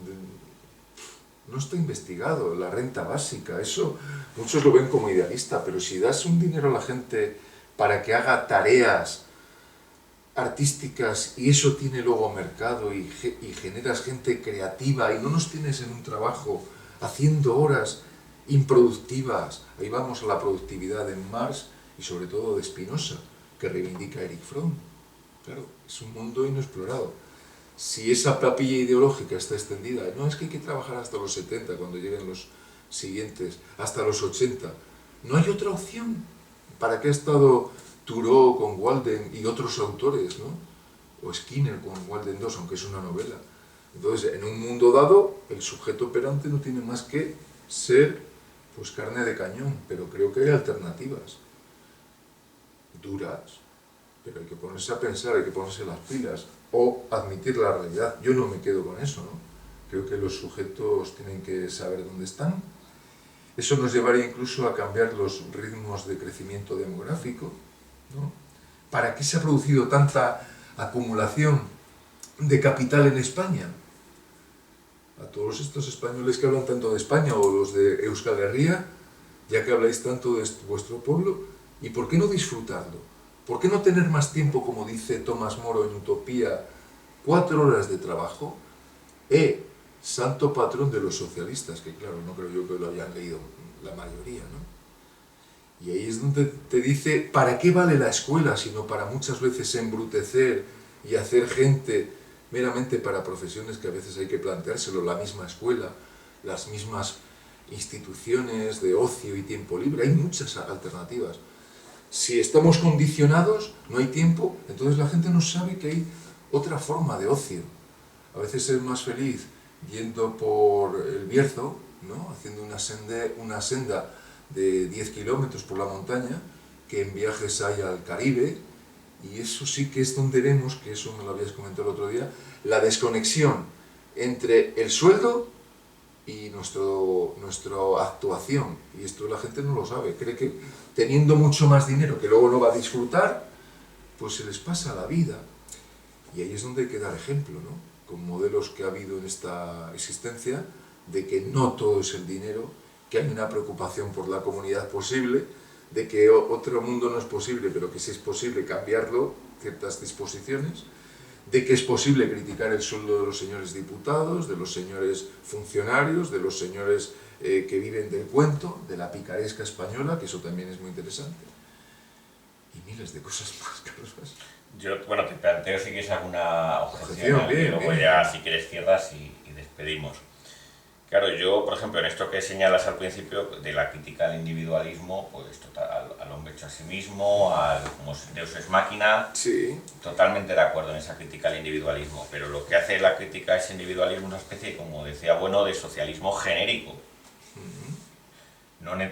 no está investigado, la renta básica. Eso muchos lo ven como idealista, pero si das un dinero a la gente para que haga tareas artísticas y eso tiene luego mercado y generas gente creativa y no nos tienes en un trabajo haciendo horas improductivas, ahí vamos a la productividad en Marx y sobre todo de Spinoza, que reivindica Erich Fromm. Claro, es un mundo inexplorado. Si esa papilla ideológica está extendida, no es que hay que trabajar hasta los 70 cuando lleguen los siguientes, hasta los 80, no hay otra opción. ¿Para qué ha estado Thoreau con Walden y otros autores, ¿no? O Skinner con Walden 2, aunque es una novela? Entonces, en un mundo dado, el sujeto operante no tiene más que ser, pues, carne de cañón, pero creo que hay alternativas duras, pero hay que ponerse a pensar, hay que ponerse las pilas o admitir la realidad. Yo no me quedo con eso, ¿no? Creo que los sujetos tienen que saber dónde están. Eso nos llevaría incluso a cambiar los ritmos de crecimiento demográfico, ¿no? ¿Para qué se ha producido tanta acumulación de capital en España? A todos estos españoles que hablan tanto de España o los de Euskal Herria, ya que habláis tanto de vuestro pueblo, ¿y por qué no disfrutarlo? ¿Por qué no tener más tiempo, como dice Tomás Moro en Utopía, 4 horas de trabajo? Santo patrón de los socialistas, que claro, no creo yo que lo hayan leído la mayoría, ¿no? Y ahí es donde te dice, ¿para qué vale la escuela? Sino para muchas veces embrutecer y hacer gente meramente para profesiones que a veces hay que planteárselo, la misma escuela, las mismas instituciones de ocio y tiempo libre, hay muchas alternativas. Si estamos condicionados, no hay tiempo, entonces la gente no sabe que hay otra forma de ocio. A veces es más feliz yendo por el Bierzo, ¿no? Haciendo una senda de 10 kilómetros por la montaña, que en viajes hay al Caribe, y eso sí que es donde vemos, que eso me lo habías comentado el otro día, la desconexión entre el sueldo y nuestra actuación. Y esto la gente no lo sabe, cree que teniendo mucho más dinero que luego no va a disfrutar, pues se les pasa la vida. Y ahí es donde hay que dar ejemplo, ¿no? Con modelos que ha habido en esta existencia, de que no todo es el dinero, que hay una preocupación por la comunidad posible, de que otro mundo no es posible, pero que sí es posible cambiarlo, ciertas disposiciones, de que es posible criticar el sueldo de los señores diputados, de los señores funcionarios, de los señores que viven del cuento, de la picaresca española, que eso también es muy interesante, y miles de cosas más, Carlos. Yo, bueno, te planteo si quieres alguna objeción, y luego ya, si quieres, cierras y despedimos. Claro, yo, por ejemplo, en esto que señalas al principio de la crítica al individualismo, pues total, al hombre hecho a sí mismo, al como Deus ex machina, sí, totalmente de acuerdo en esa crítica al individualismo, pero lo que hace la crítica a ese individualismo es una especie, como decía, bueno, de socialismo genérico.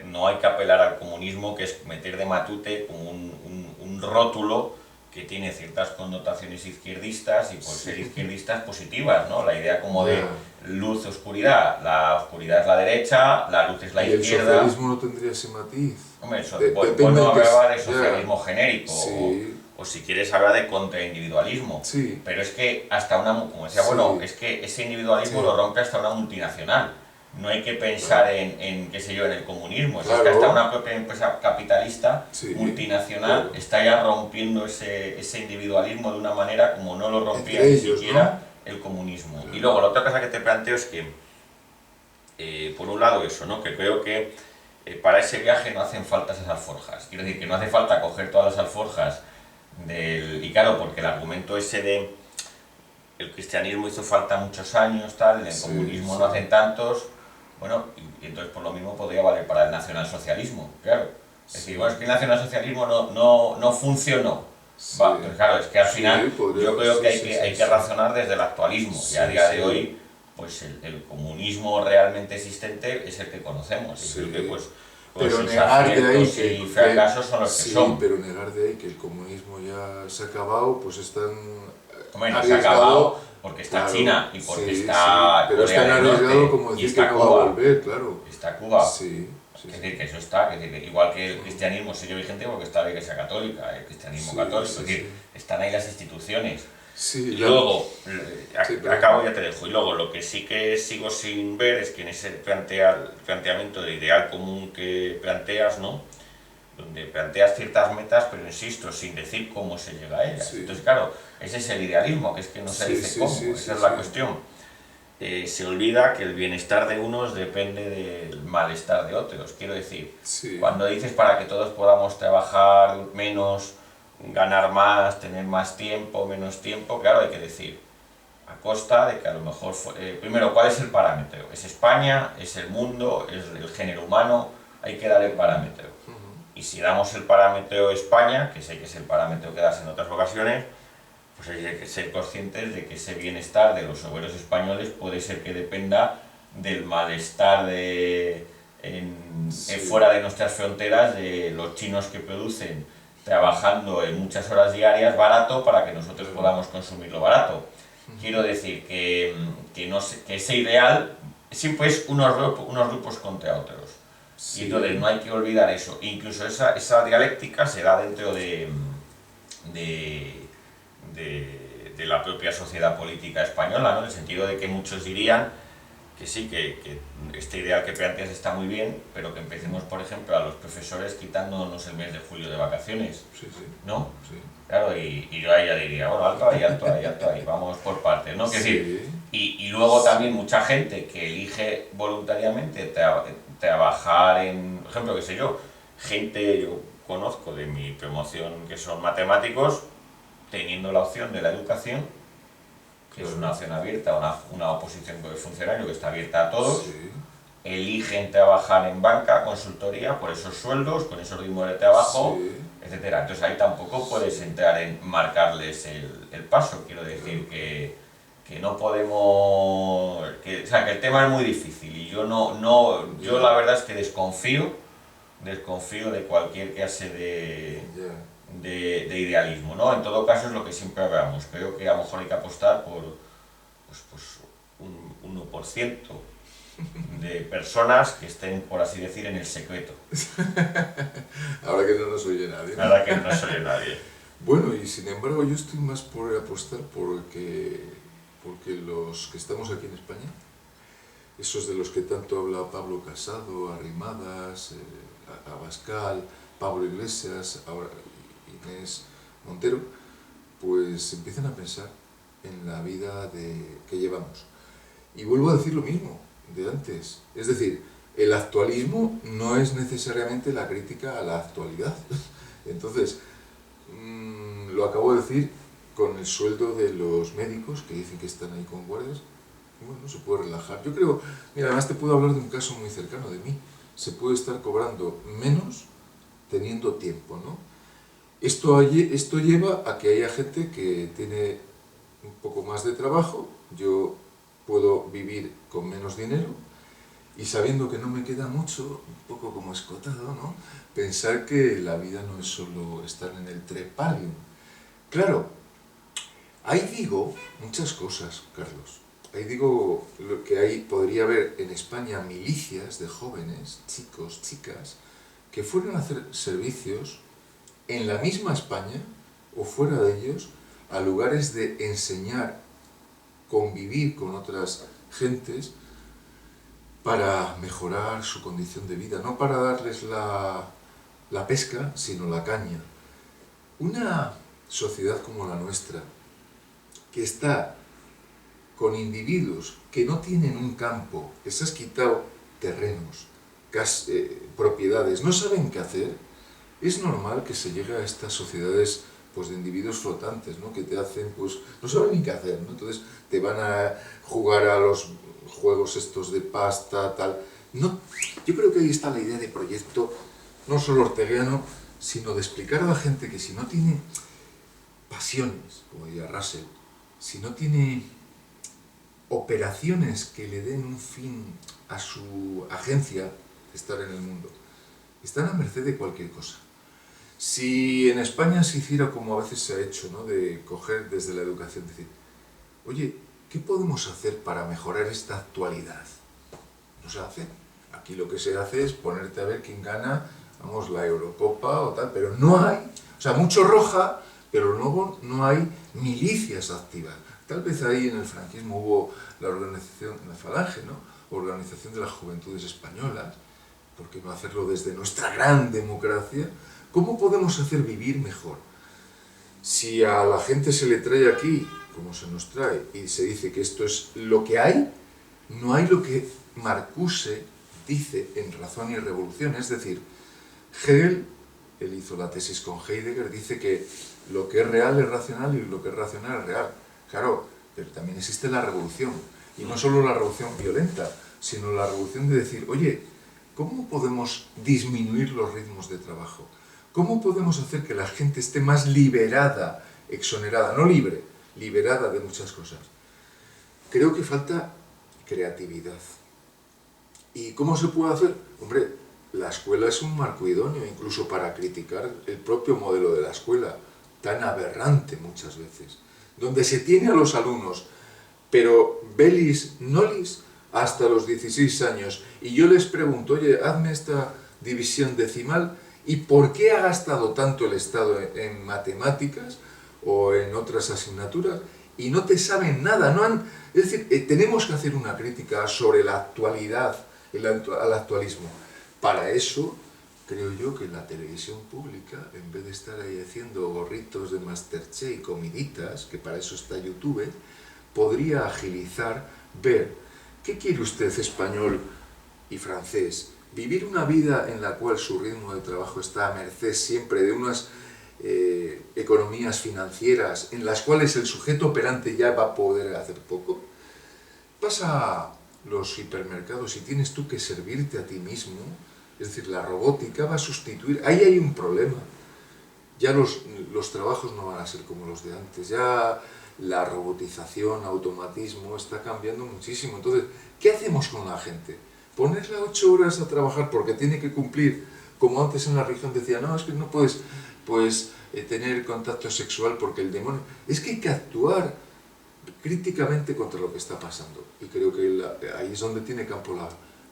No hay que apelar al comunismo, que es meter de matute como un rótulo que tiene ciertas connotaciones izquierdistas y por ser izquierdistas positivas, ¿no? La idea como de luz, oscuridad. La oscuridad es la derecha, la luz es la izquierda. ¿Y el socialismo no tendría ese matiz? Hombre, bueno, hablaba de socialismo genérico, o si quieres hablar de contraindividualismo. Sí. Pero es que hasta una, como decía, bueno, es que ese individualismo lo rompe hasta una multinacional. No hay que pensar en qué sé yo, en el comunismo. Es que hasta una propia empresa capitalista multinacional está ya rompiendo ese individualismo de una manera como no lo rompía ni siquiera el comunismo. Y luego la otra cosa que te planteo es que, por un lado eso, ¿no? Que creo que para ese viaje no hacen falta esas alforjas. Quiero decir que no hace falta coger todas las alforjas y claro, porque el argumento ese de el cristianismo hizo falta muchos años, tal, el comunismo no hacen tantos. Bueno, y entonces por lo mismo podría valer para el nacionalsocialismo, claro. Es decir, bueno, es que el nacionalsocialismo no funcionó. Va, entonces, claro, es que al final yo creo que hay que razonar desde el actualismo. Y a día de hoy, pues el comunismo realmente existente es el que conocemos. Y creo que pues sus aciertos y fracasos son los que son. Pero negar de ahí que el comunismo ya se ha acabado, pues están... Hombre, no se ha acabado porque está China y porque está pero Corea están del Norte, arriesgado como decir que no va a volver, claro. Está Cuba. Sí, sí, Es sí. decir, que eso está, es decir, igual que el cristianismo sigue vigente porque está la Iglesia Católica, el cristianismo Sí, católico, sí, es decir, sí. están ahí las instituciones. Sí, Y luego, sí, acabo perdón. y ya te dejo, y luego lo que sí que sigo sin ver es que en ese planteamiento de ideal común que planteas, ¿no? Donde planteas ciertas metas, pero insisto, sin decir cómo se llega a ellas. Sí, Entonces, claro, ese es el idealismo, que es que no se sí, dice sí, sí, cómo, sí, esa es sí. la cuestión. Se olvida que el bienestar de unos depende del malestar de otros. Quiero decir, Sí, cuando dices para que todos podamos trabajar menos, ganar más, tener más tiempo, menos tiempo, claro, hay que decir, a costa de que a lo mejor, primero, ¿cuál es el parámetro? ¿Es España? ¿Es el mundo? ¿Es el género humano? Hay que dar el parámetro. Y si damos el parámetro España, que sé que es el parámetro que das en otras ocasiones, pues hay que ser conscientes de que ese bienestar de los obreros españoles puede ser que dependa del malestar sí, fuera de nuestras fronteras de los chinos que producen trabajando en muchas horas diarias barato para que nosotros claro. podamos consumirlo barato. Quiero decir que ese ideal siempre es unos grupos contra otros. Y entonces Sí, no hay que olvidar eso. Incluso esa dialéctica se da dentro de, de la propia sociedad política española, ¿no? En el sentido de que muchos dirían que sí, que este ideal que planteas está muy bien, pero que empecemos, por ejemplo, a los profesores quitándonos el mes de julio de vacaciones, sí, sí, ¿no? sí. Claro, y yo ahí ya diría, bueno, alto ahí, alto ahí, alto ahí, vamos por partes, ¿no? Es decir, Sí, y luego también mucha gente que elige voluntariamente trabajar en, por ejemplo, qué sé yo, gente yo conozco de mi promoción que son matemáticos, teniendo la opción de la educación, que es una claro. opción abierta, una oposición de funcionario que está abierta a todos, Sí, eligen trabajar en banca, consultoría, por esos sueldos, con esos ritmos de trabajo, sí, etcétera. Entonces ahí tampoco puedes entrar en marcarles el paso. Quiero claro, decir claro. que no podemos, o sea, que el tema es muy difícil y yo yo la Ya, verdad es que desconfío de cualquier clase ya. de idealismo, ¿no? En todo caso es lo que siempre hablamos. Creo que a lo mejor hay que apostar por pues un 1% de personas que estén, por así decir, en el secreto. Ahora que no nos oye nadie, ¿no? Nada que no se oye nadie. Bueno, y sin embargo yo estoy más por apostar porque los que estamos aquí en España, esos de los que tanto habla Pablo Casado, Arrimadas, Abascal, Pablo Iglesias, ahora Inés Montero, pues empiezan a pensar en la vida que llevamos. Y vuelvo a decir lo mismo de antes. Es decir, el actualismo no es necesariamente la crítica a la actualidad. Entonces, lo acabo de decir con el sueldo de los médicos que dicen que están ahí con guardias. Bueno, se puede relajar. Yo creo, mira, además te puedo hablar de un caso muy cercano de mí. Se puede estar cobrando menos teniendo tiempo, ¿no? Esto lleva a que haya gente que tiene un poco más de trabajo, yo puedo vivir con menos dinero y sabiendo que no me queda mucho, un poco como escotado, ¿no? Pensar que la vida no es solo estar en el trepalium. Claro, ahí digo muchas cosas, Carlos. Ahí digo lo que podría haber en España milicias de jóvenes, chicos, chicas, que fueran a hacer servicios en la misma España o fuera de ellos a lugares de enseñar, convivir con otras gentes para mejorar su condición de vida, no para darles la pesca, sino la caña. Una sociedad como la nuestra, que está con individuos que no tienen un campo, les has quitado terrenos, propiedades, no saben qué hacer, es normal que se llegue a estas sociedades pues, de individuos flotantes, ¿no? Que te hacen, pues, no saben ni qué hacer, ¿no? Entonces te van a jugar a los juegos estos de pasta, tal. No, yo creo que ahí está la idea de proyecto, no solo orteguiano, sino de explicar a la gente que si no tiene pasiones, como diría Russell, si no tiene operaciones que le den un fin a su agencia de estar en el mundo, están a merced de cualquier cosa. Si en España se hiciera como a veces se ha hecho, ¿no? De coger desde la educación, decir, oye, ¿qué podemos hacer para mejorar esta actualidad? No se hace. aquí lo que se hace es ponerte a ver quién gana, vamos, la Eurocopa o tal, pero no hay, o sea, mucho roja, pero luego no hay milicias activas. Tal vez ahí en el franquismo hubo la organización, la Falange, ¿no? Organización de las Juventudes Españolas, ¿por qué no hacerlo desde nuestra gran democracia? ¿Cómo podemos hacer vivir mejor? Si a la gente se le trae aquí, como se nos trae, y se dice que esto es lo que hay, no hay lo que Marcuse dice en Razón y Revolución. Es decir, Hegel, él hizo la tesis con Heidegger, dice que lo que es real es racional y lo que es racional es real. Claro, pero también existe la revolución. Y no solo la revolución violenta, sino la revolución de decir, oye, ¿cómo podemos disminuir los ritmos de trabajo? ¿Cómo podemos hacer que la gente esté más liberada, exonerada, no libre, liberada de muchas cosas? Creo que falta creatividad. ¿Y cómo se puede hacer? Hombre, la escuela es un marco idóneo, incluso para criticar el propio modelo de la escuela, tan aberrante muchas veces, donde se tiene a los alumnos, pero velis nolis, hasta los 16 años, y yo les pregunto, oye, hazme esta división decimal, ¿y por qué ha gastado tanto el Estado en matemáticas o en otras asignaturas? Y no te saben nada, no han... Es decir, tenemos que hacer una crítica sobre la actualidad, al actualismo. Para eso, creo yo que la televisión pública, en vez de estar ahí haciendo gorritos de Masterchef y comiditas, que para eso está YouTube, podría agilizar, ver, ¿qué quiere usted, español y francés? Vivir una vida en la cual su ritmo de trabajo está a merced siempre de unas economías financieras en las cuales el sujeto operante ya va a poder hacer poco. Vas a los hipermercados y tienes tú que servirte a ti mismo, es decir, la robótica va a sustituir, ahí hay un problema. Ya los trabajos no van a ser como los de antes, ya la robotización, automatismo está cambiando muchísimo. Entonces, ¿qué hacemos con la gente? Ponerla 8 horas a trabajar porque tiene que cumplir, como antes en la religión decía, no, es que no puedes tener contacto sexual porque el demonio... Es que hay que actuar críticamente contra lo que está pasando. Y creo que ahí es donde tiene campo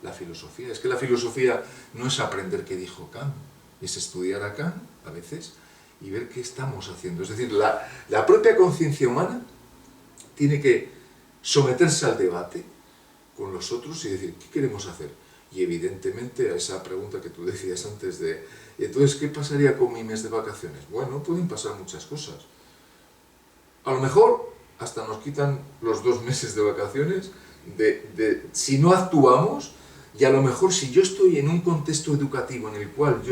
la filosofía. Es que la filosofía no es aprender qué dijo Kant, es estudiar a Kant, a veces, y ver qué estamos haciendo. Es decir, la propia conciencia humana tiene que someterse al debate con los otros y decir, ¿qué queremos hacer? Y evidentemente a esa pregunta que tú decías antes de, entonces, ¿qué pasaría con mi mes de vacaciones? Bueno, pueden pasar muchas cosas. A lo mejor hasta nos quitan los 2 meses de vacaciones si no actuamos, y a lo mejor si yo estoy en un contexto educativo en el cual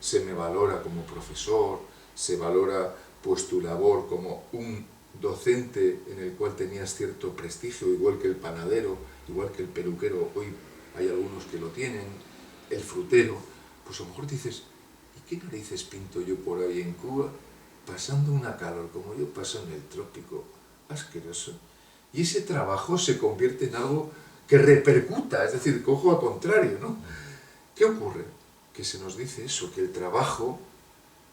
se me valora como profesor, se valora pues tu labor como un docente en el cual tenías cierto prestigio, igual que el panadero, igual que el peluquero, hoy hay algunos que lo tienen, el frutero, pues a lo mejor dices, ¿y qué narices pinto yo por ahí en Cuba, pasando una calor como yo paso en el trópico? Asqueroso. Y ese trabajo se convierte en algo que repercuta, es decir, cojo a contrario, ¿no? ¿Qué ocurre? Que se nos dice eso, que el trabajo,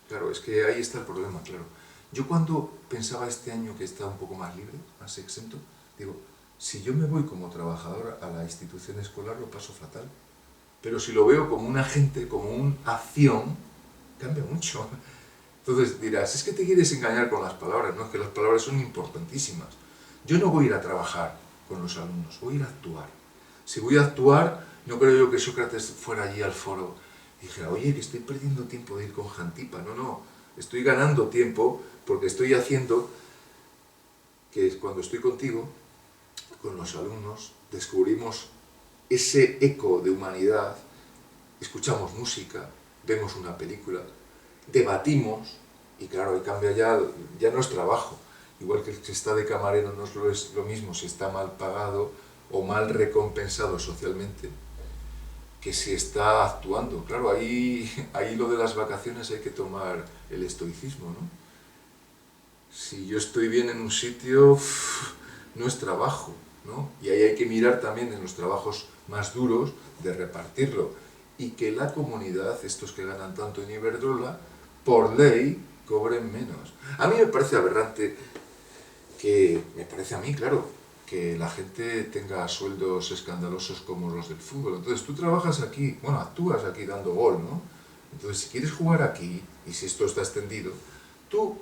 claro, es que ahí está el problema, claro. Yo cuando pensaba este año que estaba un poco más libre, más exento, digo, si yo me voy como trabajador a la institución escolar lo paso fatal, pero si lo veo como un agente, como una acción, cambia mucho. Entonces dirás, es que te quieres engañar con las palabras, ¿no? Es que las palabras son importantísimas. Yo no voy a ir a trabajar con los alumnos, voy a ir a actuar. Si voy a actuar, no creo yo que Sócrates fuera allí al foro y dijera, oye, que estoy perdiendo tiempo de ir con Jantipa. No, no, estoy ganando tiempo porque estoy haciendo que cuando estoy contigo, con los alumnos, descubrimos ese eco de humanidad, escuchamos música, vemos una película, debatimos, y claro, ahí cambia ya no es trabajo. Igual que el que está de camarero no es lo mismo si está mal pagado o mal recompensado socialmente que si está actuando. Claro, ahí lo de las vacaciones hay que tomar el estoicismo, ¿no? Si yo estoy bien en un sitio, no es trabajo, ¿no? Y ahí hay que mirar también en los trabajos más duros de repartirlo y que la comunidad, estos que ganan tanto en Iberdrola, por ley cobren menos. A mí me parece aberrante me parece a mí, claro, que la gente tenga sueldos escandalosos como los del fútbol. Entonces tú trabajas aquí, bueno, actúas aquí dando gol, ¿no? Entonces si quieres jugar aquí, y si esto está extendido, tú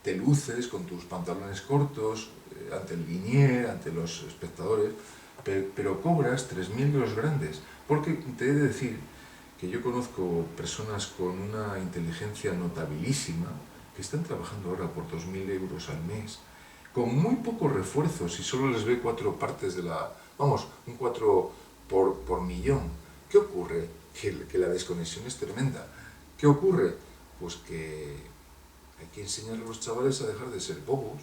te luces con tus pantalones cortos, ante el linier, ante los espectadores, pero cobras 3.000 euros grandes. Porque te he de decir que yo conozco personas con una inteligencia notabilísima que están trabajando ahora por 2.000 euros al mes, con muy pocos refuerzos y solo les ve 4 partes de la... Vamos, un 4 por millón. ¿Qué ocurre? Que la desconexión es tremenda. ¿Qué ocurre? Pues que hay que enseñar a los chavales a dejar de ser bobos.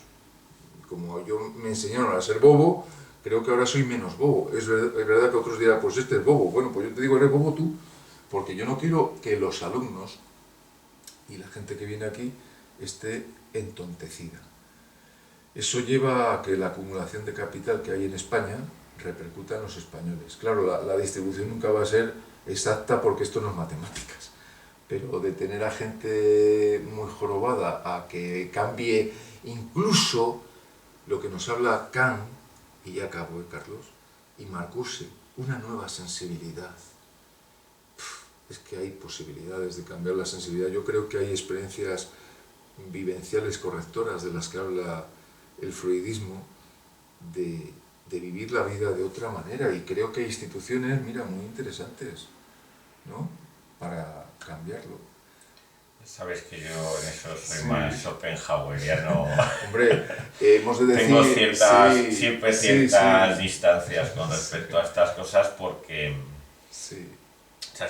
Como yo me enseñaron a ser bobo, creo que ahora soy menos bobo. Es verdad que otros dirán, pues este es bobo. Bueno, pues yo te digo, eres bobo tú, porque yo no quiero que los alumnos y la gente que viene aquí esté entontecida. Eso lleva a que la acumulación de capital que hay en España repercuta en los españoles. Claro, la distribución nunca va a ser exacta porque esto no es matemáticas, pero de tener a gente muy jorobada a que cambie incluso lo que nos habla Kant, y ya acabo, Carlos, y Marcuse, una nueva sensibilidad. Es que hay posibilidades de cambiar la sensibilidad. Yo creo que hay experiencias vivenciales correctoras de las que habla el freudismo, de vivir la vida de otra manera, y creo que hay instituciones, mira, muy interesantes, ¿no?, para cambiarlo. Sabes que yo en eso soy más schopenhaueriano. Hombre, hemos de decir... Tengo siempre ciertas distancias con respecto a estas cosas porque... O sea,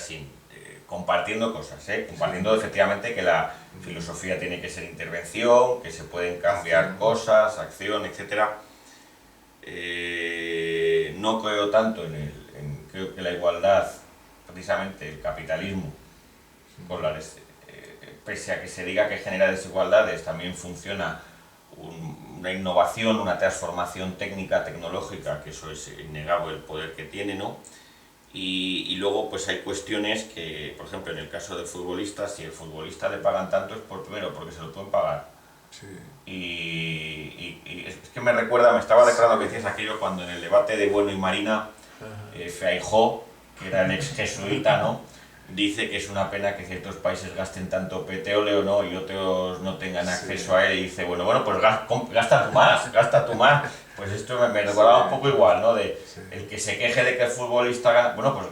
compartiendo cosas, compartiendo efectivamente que la filosofía tiene que ser intervención, que se pueden cambiar cosas, acción, etc. No creo tanto creo que la igualdad, precisamente el capitalismo, pese a que se diga que genera desigualdades, también funciona una innovación, una transformación técnica, tecnológica, que eso es innegable el poder que tiene, ¿no? Y luego pues hay cuestiones que, por ejemplo, en el caso de futbolistas, si el futbolista le pagan tanto es primero porque se lo pueden pagar. Sí. Y es que me estaba recordando que decías aquello cuando en el debate de Bueno y Marina, Feijó, que era el ex jesuita, ¿no?, dice que es una pena que ciertos países gasten tanto petróleo, ¿no?, y otros no tengan acceso a él, y dice, bueno, pues gasta tú más. Pues esto me recordaba un poco igual, ¿no?, de el que se queje de que el futbolista gana, bueno, pues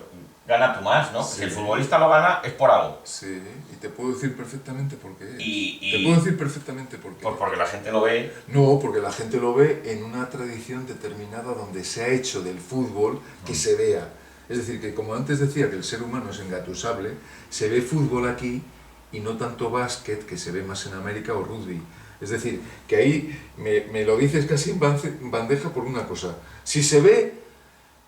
gana tú más, ¿no? Si el futbolista lo gana es por algo. Sí, y te puedo decir perfectamente por qué. Te puedo decir perfectamente por qué. Pues porque la gente lo ve. No, porque la gente lo ve en una tradición determinada donde se ha hecho del fútbol que se vea. Es decir, que como antes decía que el ser humano es engatusable, se ve fútbol aquí y no tanto básquet, que se ve más en América, o rugby. Es decir, que ahí me lo dices casi en bandeja por una cosa. Si se ve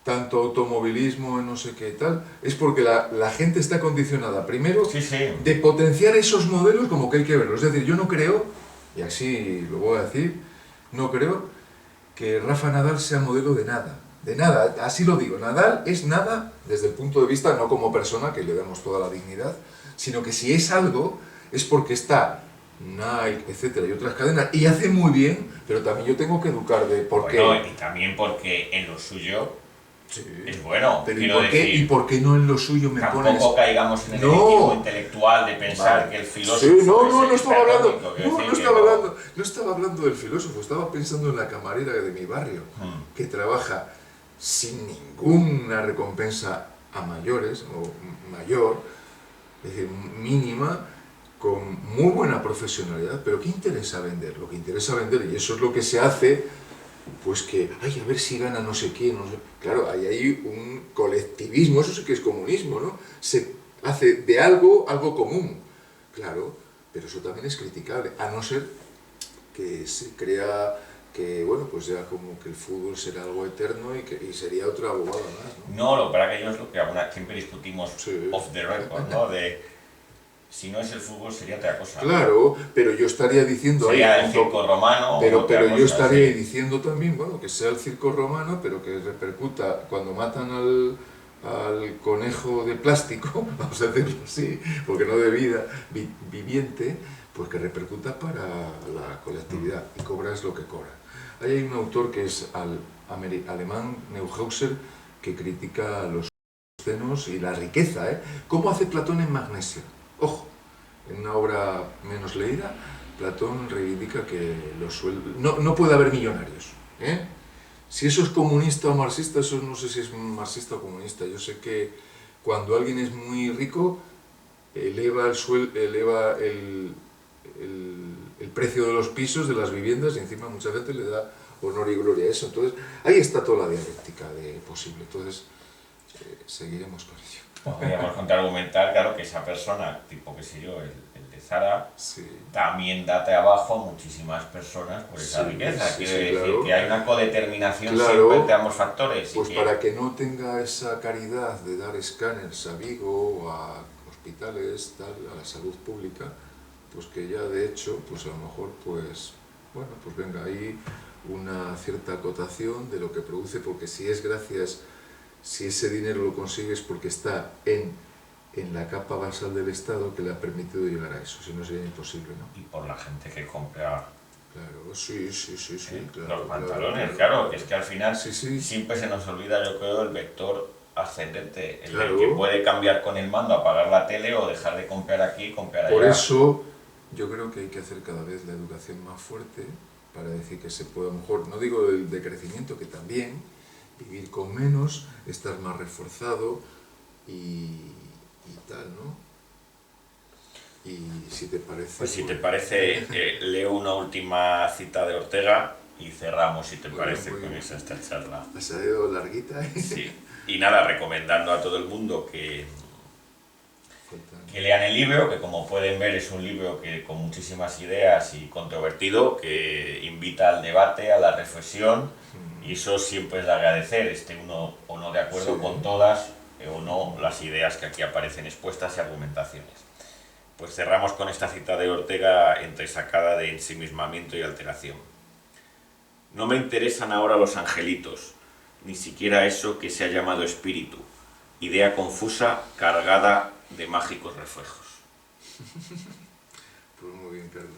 tanto automovilismo, no sé qué tal, es porque la gente está condicionada, primero, de potenciar esos modelos como que hay que verlos. Es decir, yo no creo, y así lo voy a decir, no creo que Rafa Nadal sea modelo de nada. De nada, así lo digo. Nadal es nada desde el punto de vista, no como persona, que le damos toda la dignidad, sino que si es algo, es porque está Nike, etcétera, y otras cadenas, y hace muy bien, pero también yo tengo que educar de por qué. Bueno, y también porque en lo suyo es bueno. Pero ¿y por qué no en lo suyo me pones...? Tampoco caigamos en el elitivo intelectual de pensar que el filósofo... Sí, no estaba hablando del filósofo, estaba pensando en la camarera de mi barrio, que trabaja sin ninguna recompensa a mayores, o mayor, es decir, mínima, con muy buena profesionalidad, pero ¿qué interesa vender? Lo que interesa vender, y eso es lo que se hace, pues que, a ver si gana no sé quién, no sé. Claro, hay un colectivismo, eso sí que es comunismo, ¿no? Se hace de algo común, claro, pero eso también es criticable, a no ser que se crea que, bueno, pues ya como que el fútbol será algo eterno y sería otra bobada más, ¿no? No, lo para aquello es lo que siempre discutimos off the record, ¿no? De si no es el fútbol sería otra cosa. Claro, pero yo estaría diciendo... Sería el circo romano. Pero yo estaría diciendo también, bueno, que sea el circo romano, pero que repercuta cuando matan al conejo de plástico, vamos a decirlo así, porque no de vida, viviente, pues que repercuta para la colectividad y cobras lo que cobra. Ahí hay un autor que es alemán, Neuhauser, que critica los senos y la riqueza, ¿eh? ¿Cómo hace Platón en Magnesia? Ojo, en una obra menos leída, Platón reivindica que los sueldos... No puede haber millonarios, ¿eh? Si eso es comunista o marxista, eso no sé si es marxista o comunista. Yo sé que cuando alguien es muy rico, eleva el precio de los pisos, de las viviendas, y encima mucha gente le da honor y gloria a eso. Entonces, ahí está toda la dialéctica posible. Entonces, seguiremos con ello. Podríamos contraargumentar, claro, que esa persona, tipo, qué sé yo, el de Zara, Sí. también date abajo a muchísimas personas por esa Sí, riqueza. sí, Quiero sí, decir claro. que hay una codeterminación Claro. siempre entre ambos factores. Pues y para que no tenga esa caridad de dar escáneres a Vigo, a hospitales, tal, a la salud pública, pues que ya de hecho, pues a lo mejor, pues, bueno, pues venga ahí una cierta acotación de lo que produce, porque si es gracias, si ese dinero lo consigues porque está en la capa basal del Estado que le ha permitido llegar a eso, si no sería imposible, ¿no? y por la gente que compra Claro, sí, claro. los pantalones, claro, que es que al final Sí, sí. siempre se nos olvida, yo creo, el vector ascendente, el Claro. que puede cambiar con el mando, apagar la tele o dejar de comprar aquí y comprar allá. Por eso yo creo que hay que hacer cada vez la educación más fuerte para decir que se puede, a lo mejor, no digo el decrecimiento, que también, vivir con menos, estar más reforzado y tal, ¿no? Y si te parece... Pues si te parece, leo una última cita de Ortega y cerramos, si te parece, con esta charla. Ha salido larguita, ¿eh? Sí. Y nada, recomendando a todo el mundo que lean el libro, que como pueden ver es un libro que con muchísimas ideas y controvertido, que invita al debate, a la reflexión, y eso siempre es de agradecer, esté uno o no de acuerdo con todas o no las ideas que aquí aparecen expuestas y argumentaciones. Pues cerramos con esta cita de Ortega entresacada de ensimismamiento y alteración. No me interesan ahora los angelitos, ni siquiera eso que se ha llamado espíritu, idea confusa cargada de mágicos reflejos. Pues muy bien, Carlos.